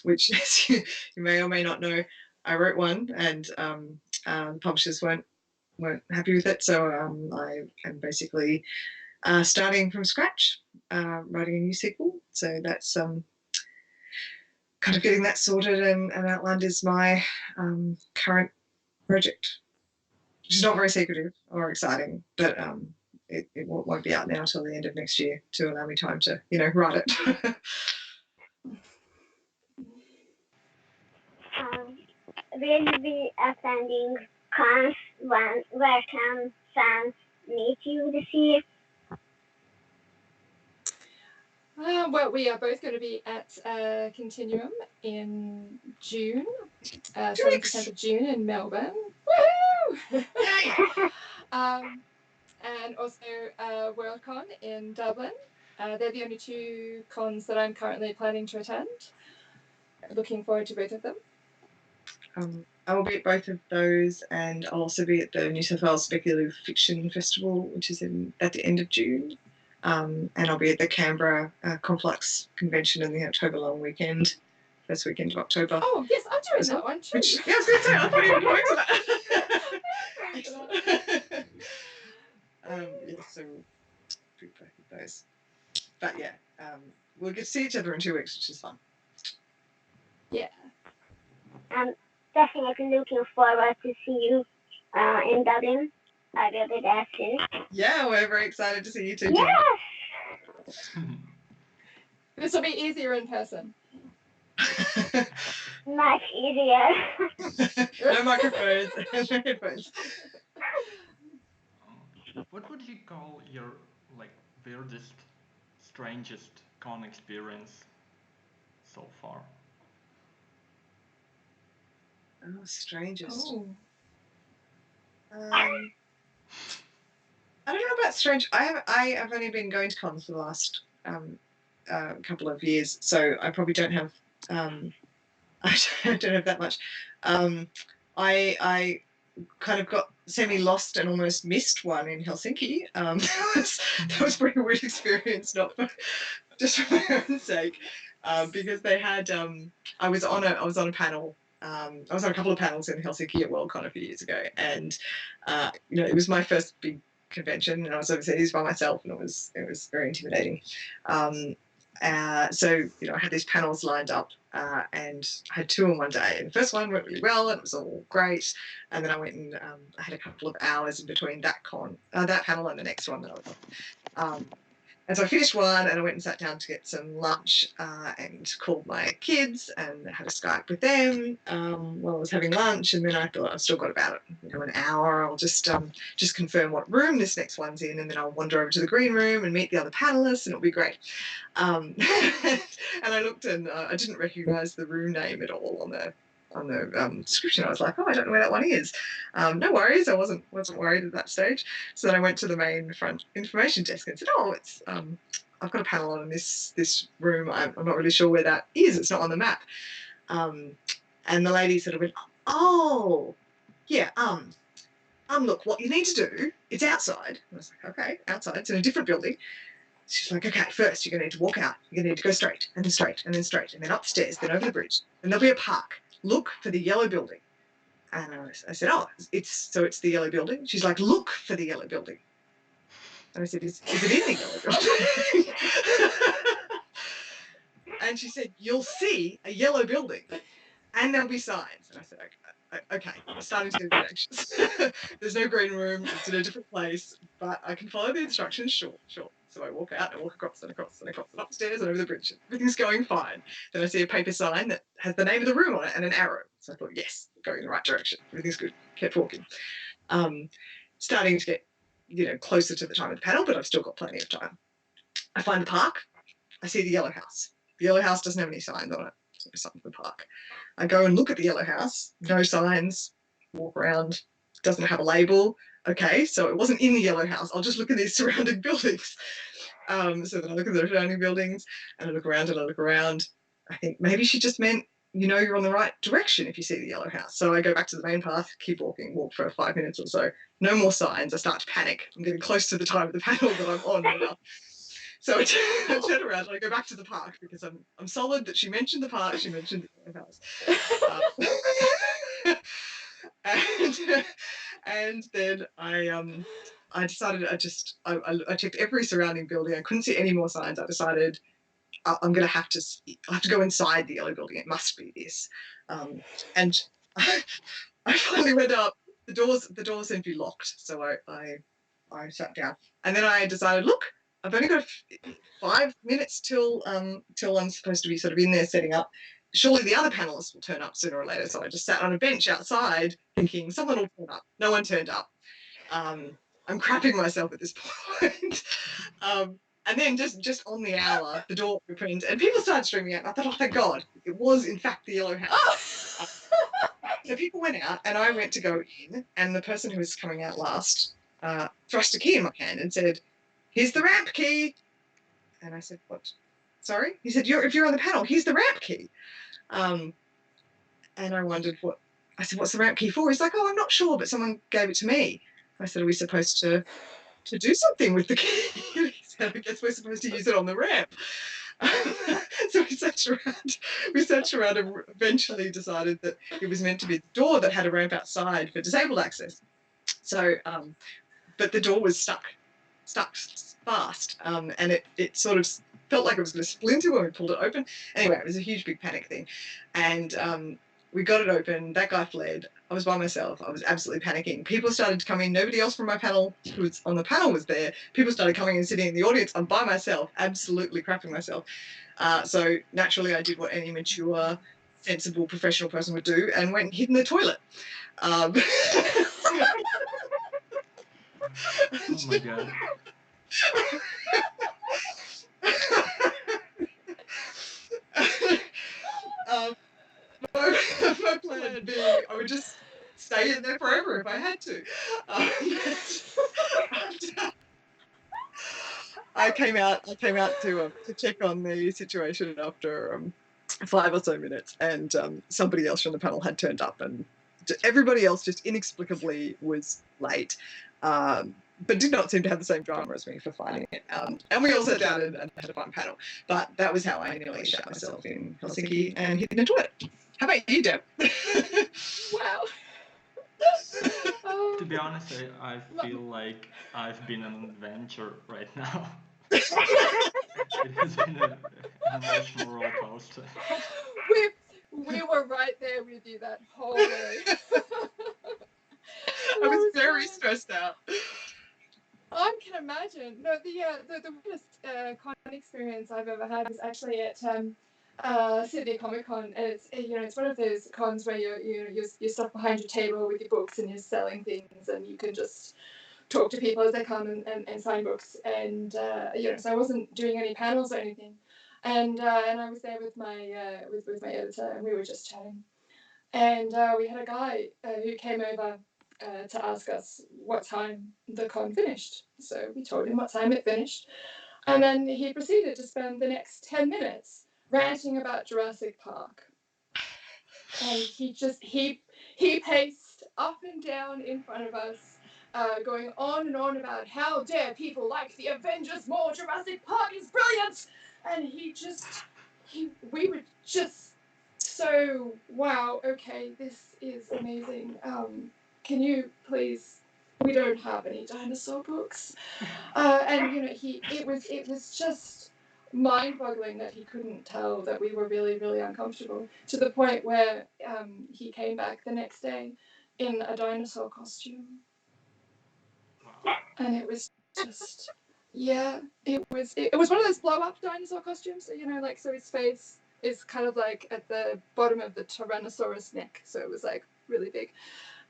Speaker 3: which, as you may or may not know, I wrote one, and the publishers weren't happy with it, so I am basically starting from scratch, writing a new sequel. So that's kind of getting that sorted and outlined is my current project, which is not very secretive or exciting, but it won't be out now until the end of next year to allow me time to, write it.
Speaker 2: Will you be attending cons? Where can fans meet you this year?
Speaker 4: Well, we are both going to be at Continuum in June, 7th of June in Melbourne. Woohoo! And also Worldcon in Dublin. They're the only 2 cons that I'm currently planning to attend. Looking forward to both of them.
Speaker 3: I will be at both of those, and I'll also be at the New South Wales Speculative Fiction Festival, which is at the end of June. And I'll be at the Canberra Complex Convention in the October long weekend, first weekend of October.
Speaker 4: Oh, yes, I'm doing that one too.
Speaker 3: Yeah, I was going to say, I thought you were going to that. Yeah, so both of those. but yeah, we'll get to see each other in 2 weeks, which is fun.
Speaker 4: Yeah.
Speaker 2: I'm definitely looking forward to see you in Dublin. I will be there soon.
Speaker 3: Yeah, we're very excited to see you too.
Speaker 2: Yes!
Speaker 4: This will be easier in person.
Speaker 2: Much easier.
Speaker 3: No microphones, no headphones.
Speaker 1: What would you call your like weirdest, strangest con experience so far?
Speaker 3: Oh, strangest.
Speaker 4: Oh.
Speaker 3: I don't know about strange. I have only been going to cons for the last couple of years, so I probably don't have I don't have that much. I kind of got semi-lost and almost missed one in Helsinki. That was a pretty weird experience, not for, just for my own sake, because they had. I was on a panel. I was on a couple of panels in Helsinki at Worldcon a few years ago, and it was my first big convention, and I was overseas by myself, and it was very intimidating. So I had these panels lined up, and I had 2 in one day. And the first one went really well, and it was all great. And then I went and I had a couple of hours in between that panel and the next one that I was on. And so I finished one, and I went and sat down to get some lunch, and called my kids and had a Skype with them while I was having lunch. And then I thought, I've still got about an hour. I'll just confirm what room this next one's in, and then I'll wander over to the green room and meet the other panelists, and it'll be great. And I looked, and I didn't recognise the room name at all on the description. I was like, oh, I don't know where that one is. No worries, I wasn't worried at that stage. So then I went to the main front information desk and said, oh, it's I've got a panel on in this room. I'm not really sure where that is. It's not on the map. And the lady sort of went, oh, yeah, look, what you need to do, it's outside. And I was like, okay, outside. It's in a different building. She's like, okay, first you're going to need to walk out. You're going to need to go straight, and then straight, and then straight, and then upstairs, then over the bridge. And there'll be a park. Look for the yellow building. And I said, oh, it's the yellow building? She's like, look for the yellow building. And I said, is it in the yellow building? And she said, you'll see a yellow building, and there'll be signs. And I said, okay, I'm starting to get a bit anxious. There's no green room, it's in a different place, but I can follow the instructions, sure. So I walk out, and I walk across and across and across and upstairs and over the bridge. Everything's going fine. Then I see a paper sign that has the name of the room on it and an arrow. So I thought, yes, going in the right direction. Everything's good. Kept walking. Starting to get, closer to the time of the panel, but I've still got plenty of time. I find the park. I see the yellow house. The yellow house doesn't have any signs on it. There's no sign for the park. I go and look at the yellow house. No signs. Walk around. Doesn't have a label. Okay, so it wasn't in the yellow house. I'll just look at these surrounding buildings. So then I look at the surrounding buildings, and I look around and I look around. I think maybe she just meant, you're on the right direction if you see the yellow house. So I go back to the main path, keep walking, walk for 5 minutes or so. No more signs. I start to panic. I'm getting close to the time of the panel that I'm on now. So I turn around and I go back to the park because I'm solid that she mentioned the park, she mentioned the yellow house. And then I decided I checked every surrounding building. I couldn't see any more signs. I decided I'm going to have to go inside the yellow building. It must be this. And I finally went up. The doors seemed to be locked, so I sat down. And then I decided, look, I've only got 5 minutes till I'm supposed to be sort of in there setting up. Surely the other panelists will turn up sooner or later. So I just sat on a bench outside thinking someone will turn up. No one turned up. I'm crapping myself at this point. And then just on the hour, the door opened and people started streaming out. I thought, oh, thank God, it was in fact the yellow house. So people went out and I went to go in, and the person who was coming out last thrust a key in my hand and said, here's the ramp key. And I said, what? Sorry? He said, if you're on the panel, here's the ramp key. And I wondered I said, what's the ramp key for? He's like, oh, I'm not sure, but someone gave it to me. I said, are we supposed to do something with the key? He said, I guess we're supposed to use it on the ramp. So we searched around and eventually decided that it was meant to be the door that had a ramp outside for disabled access. So, but the door was stuck fast, and it sort of felt like it was going to splinter when we pulled it open. Anyway, it was a huge, big panic thing. And we got it open. That guy fled. I was by myself. I was absolutely panicking. People started to come in. Nobody else from my panel who was on the panel was there. People started coming and sitting in the audience. I'm by myself, absolutely crapping myself. So naturally, I did what any mature, sensible, professional person would do and went and hid in the toilet.
Speaker 1: Oh my god.
Speaker 3: My plan being I would just stay in there forever if I had to. I came out to check on the situation after 5 or so minutes, and somebody else from the panel had turned up, and everybody else just inexplicably was late, but did not seem to have the same drama as me for finding it. And we all sat down and had a fun panel. But that was how I nearly shot myself in Helsinki and hid in a toilet. How about you, Deb?
Speaker 4: Wow.
Speaker 1: To be honest, I feel like I've been on an adventure right now. It has been an emotional roller coaster.
Speaker 4: We were right there with you that whole way.
Speaker 3: I was very stressed out.
Speaker 4: I can imagine. No, the weirdest con experience I've ever had was actually at Sydney Comic Con, and it's one of those cons where you're stuck behind your table with your books and you're selling things, and you can just talk to people as they come and sign books, and so I wasn't doing any panels or anything, and I was there with my with my editor, and we were just chatting, and we had a guy who came over to ask us what time the con finished. So we told him what time it finished, and then he proceeded to spend the next 10 minutes ranting about Jurassic Park. And he paced up and down in front of us, going on and on about how dare people like the Avengers more, Jurassic Park is brilliant, and we were just so, wow, okay, this is amazing. Can you please? We don't have any dinosaur books, and it was just mind-boggling that he couldn't tell that we were really, really uncomfortable, to the point where he came back the next day in a dinosaur costume, and it was just, yeah, it was one of those blow-up dinosaur costumes. So his face is kind of like at the bottom of the Tyrannosaurus neck, so it was like really big.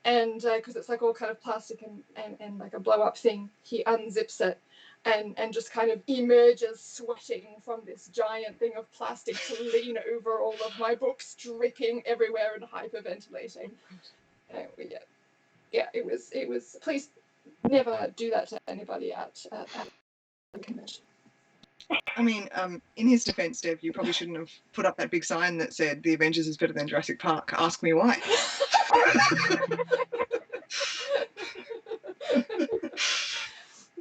Speaker 4: And because it's like all kind of plastic and like a blow-up thing, he unzips it and just kind of emerges sweating from this giant thing of plastic to lean over all of my books, dripping everywhere and hyperventilating. Yeah, it was. Please never do that to anybody at the convention.
Speaker 3: I mean, in his defense, Dev, you probably shouldn't have put up that big sign that said "The Avengers is better than Jurassic Park. Ask me why."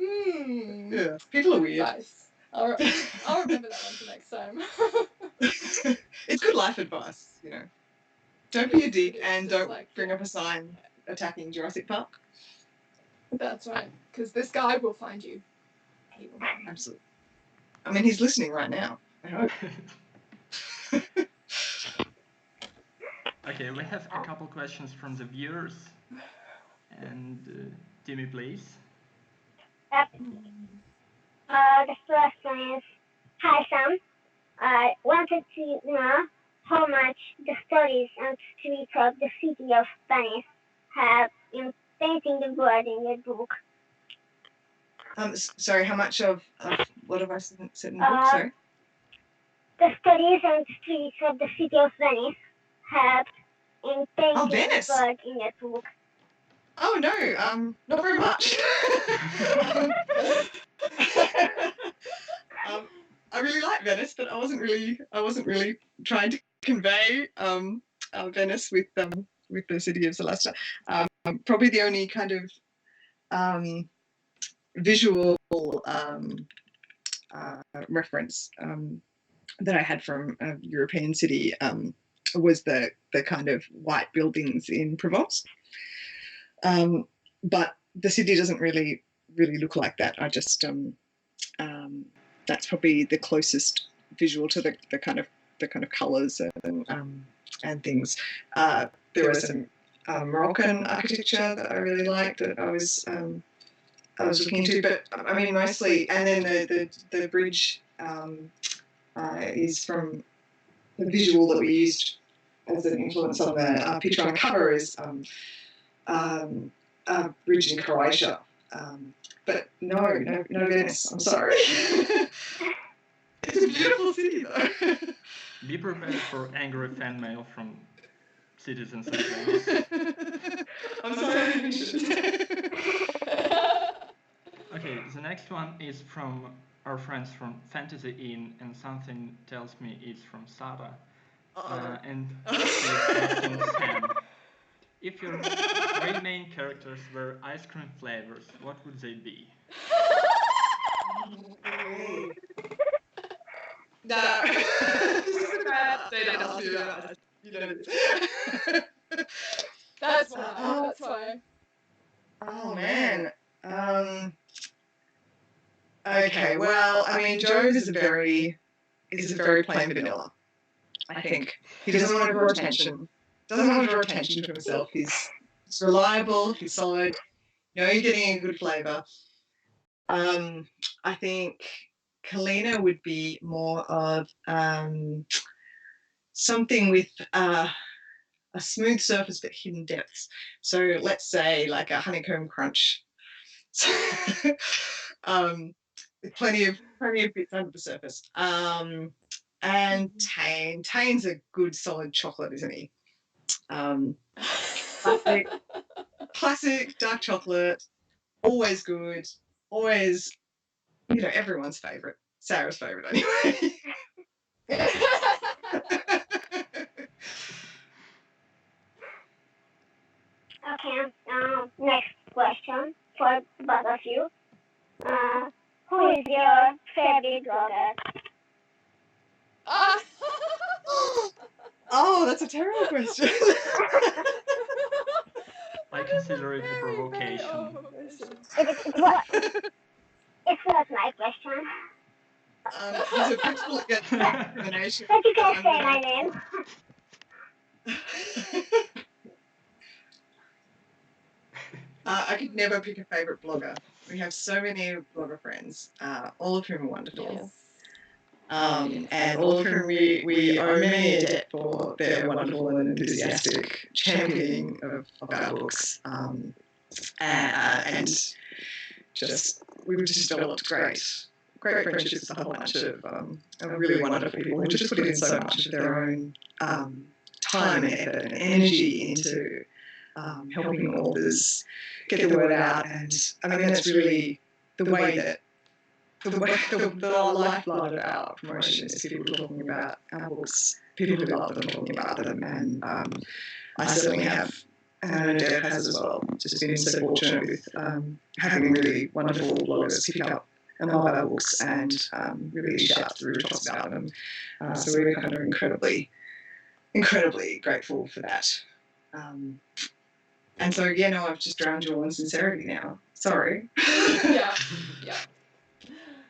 Speaker 3: Yeah, people are weird.
Speaker 4: Nice. I'll remember that one for next time.
Speaker 3: It's good life advice, Don't be a dick and don't bring up a sign attacking Jurassic Park.
Speaker 4: That's right, because this guy will find you. He will find you.
Speaker 3: Absolutely. I mean, he's listening right now, I hope.
Speaker 1: Okay, we have a couple questions from the viewers. And Timy, please.
Speaker 2: Yep. The first one is, hi Sam. I wanted to know how much the stories and streets of the city of Venice have in painting the world in your book.
Speaker 3: Sorry, how much of what have I said in the book? Sorry.
Speaker 2: The stories and streets of the city of Venice have in painting the world in your book.
Speaker 3: Oh no, not very much. I really like Venice, but I wasn't really trying to convey Venice with the city of Celesta. Probably the only kind of visual reference that I had from a European city was the kind of white buildings in Provence. But the city doesn't really look like that. I just that's probably the closest visual to the kind of colours and things. There was some Moroccan architecture that I really liked that I was looking into, but I mean mostly. And then the bridge is from the visual that we used as an influence on the picture on the cover is a bridge in Croatia. But no Venice. I'm sorry. It's a beautiful city, though.
Speaker 1: Be prepared for angry fan mail from citizens of Venice.
Speaker 3: I'm sorry I mentioned.
Speaker 1: Okay, the next one is from our friends from Fantasy Inn, and something tells me it's from Sada. And she's asking Sam, if your three main characters were ice cream flavors, what would they be?
Speaker 3: No, this is a bad day to ask you about. You know this.
Speaker 4: That's why.
Speaker 3: Oh man. Okay. Well, I mean, Jove is a very plain vanilla. I think he doesn't want to draw attention. Doesn't want to draw attention to himself. He's reliable. He's solid. You know, you're getting a good flavour. I think Kalina would be more of something with a smooth surface but hidden depths. So let's say like a honeycomb crunch. With plenty of bits under the surface. And Tane's a good solid chocolate, isn't he? Classic dark chocolate, always good, always, you know, everyone's favourite. Sarah's favourite anyway.
Speaker 2: Okay, next question for both of you. Who is your favorite blogger?
Speaker 3: Oh, that's a terrible question.
Speaker 1: I consider it a provocation.
Speaker 2: It's not my question.
Speaker 3: There's a principle against discrimination.
Speaker 2: But you can say my name.
Speaker 3: I could never pick a favourite blogger. We have so many blogger friends, all of whom are wonderful.
Speaker 4: Yes.
Speaker 3: And all of whom we owe many a debt for their wonderful and enthusiastic championing of our books. And just we've just developed great friendships with a whole bunch of really wonderful people who just put in so much of their own time and effort and energy into helping authors get the word out. And I mean, that's really the way that the lifeblood of our promotion is people talking about our books, people who love them talking about them. And I certainly have, and I know Dev has as well, just been so fortunate with having really wonderful bloggers pick up and love our books and really shout through talks about them. So we're kind of incredibly grateful for that. And so, yeah, no, I've just drowned you all in sincerity now. Sorry.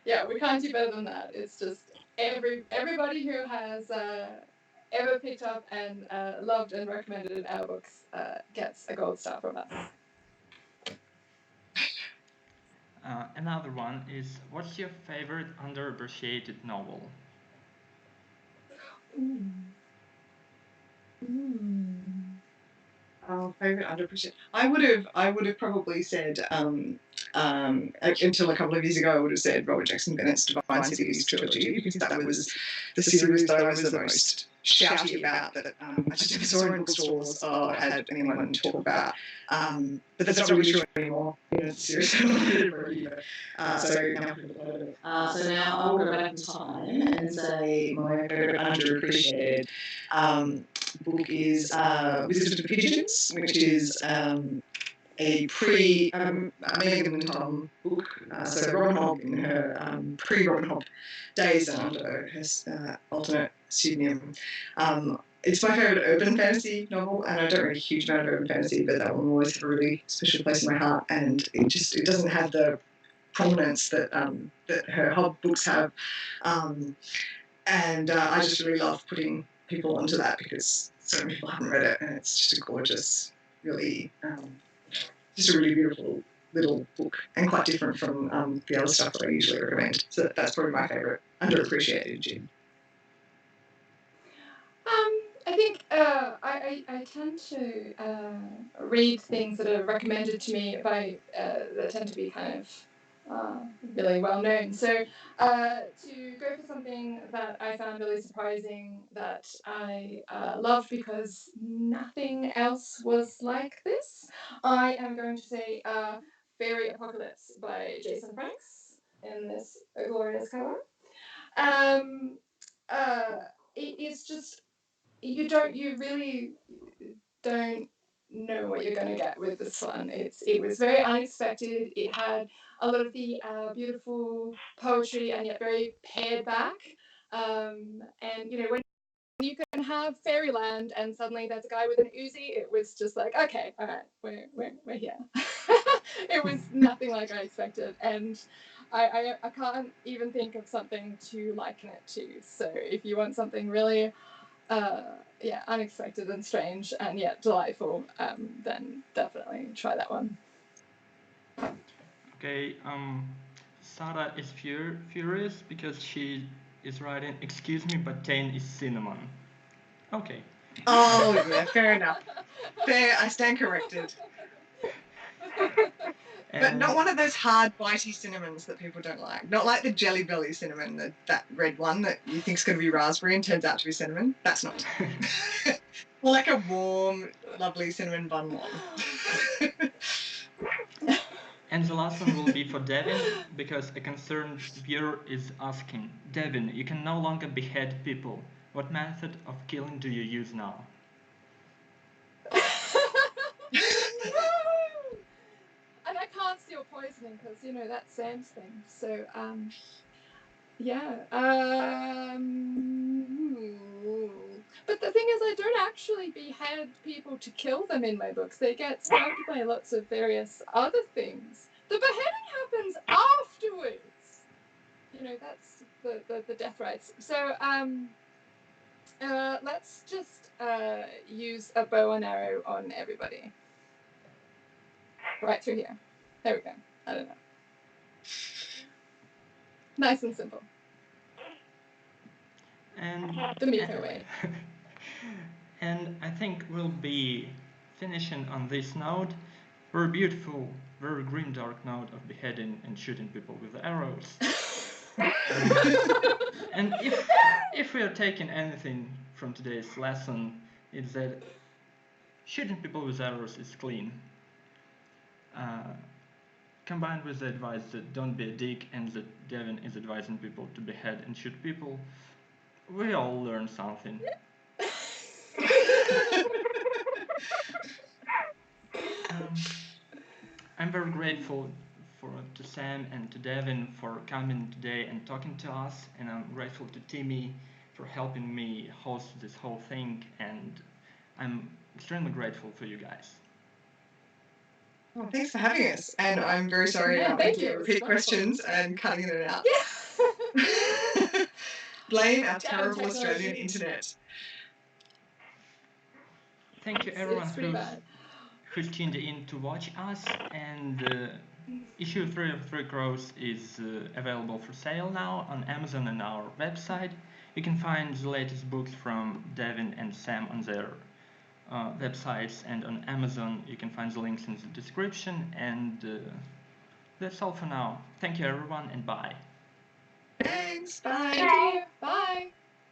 Speaker 4: Yeah, we can't do better than that. It's just everybody who has ever picked up and loved and recommended our books gets a gold star from us.
Speaker 1: Another one is, what's your favorite underappreciated novel?
Speaker 3: Favorite underappreciated. I would have probably said until a couple of years ago I would have said Robert Jackson Bennett's Divine Cities trilogy, because that was the series that I was the most shouty about, that I just never saw in bookstores or had anyone talk about. But that's not really true anymore. You know, it's seriously so now I'll go back in time and say my favorite underappreciated book is Wizard of the Pigeons, which is a Megan and Tom book. So Robin Hobb in her pre-Robin Hobb days and under her alternate pseudonym. It's my favourite urban fantasy novel, and I don't read a huge amount of urban fantasy, but that one will always have a really special place in my heart. And it doesn't have the prominence that that her Hob books have, and I just really love putting people onto that because so many people haven't read it, and it's just a gorgeous, really, just a really beautiful little book, and quite different from the other stuff that I usually recommend. So that's probably my favourite underappreciated gin.
Speaker 4: I think I tend to read things that are recommended to me by that tend to be kind of really well known. So to go for something that I found really surprising that I loved because nothing else was like this, I am going to say Fairy Apocalypse by Jason Franks in this glorious cover. It is just you really don't know what you're going to get with this one. It was very unexpected. It had a lot of the beautiful poetry and yet very pared back. And when you can have fairyland and suddenly there's a guy with an Uzi, it was just like, okay, all right, we're here. It was nothing like I expected, and I can't even think of something to liken it to. So if you want something really unexpected and strange and yet delightful, then definitely try that one.
Speaker 1: Okay, Sarah is furious because she is writing, excuse me, but Tane is cinnamon. Okay.
Speaker 3: Oh, yeah, fair enough. Fair, I stand corrected. But not one of those hard, bitey cinnamons that people don't like. Not like the Jelly Belly cinnamon, that red one that you think is going to be raspberry and turns out to be cinnamon. That's not. More like a warm, lovely cinnamon bun one.
Speaker 1: And the last one will be for Devin, because a concerned viewer is asking, Devin, you can no longer behead people. What method of killing do you use now?
Speaker 4: And I can't steal poisoning because that's Sam's thing. So but the thing is, I don't actually behead people to kill them in my books. They get snubbed by lots of various other things. The beheading happens afterwards. That's the death rites. So let's just use a bow and arrow on everybody. Right through here. There we go. I don't know. Nice and simple.
Speaker 1: And
Speaker 4: the Miko way.
Speaker 1: And I think we'll be finishing on this note. Very beautiful, very grimdark note of beheading and shooting people with arrows. And if we are taking anything from today's lesson, it's that shooting people with arrows is clean. Combined with the advice that don't be a dick and that Devin is advising people to behead and shoot people, we all learn something. I'm very grateful to Sam and to Devin for coming today and talking to us, and I'm grateful to Timy for helping me host this whole thing, and I'm extremely grateful for you guys.
Speaker 3: Well, thanks for having us, and I'm very sorry about making you repeat questions and cutting it out. Yeah. Blame our terrible Australian internet.
Speaker 1: Thank you everyone who's tuned in to watch us, and issue 3 of 3 Crows is available for sale now on Amazon and our website. You can find the latest books from Devin and Sam on their websites, and on Amazon you can find the links in the description, and that's all for now. Thank you everyone, and bye.
Speaker 3: Thanks, bye.
Speaker 4: Thank you. Bye.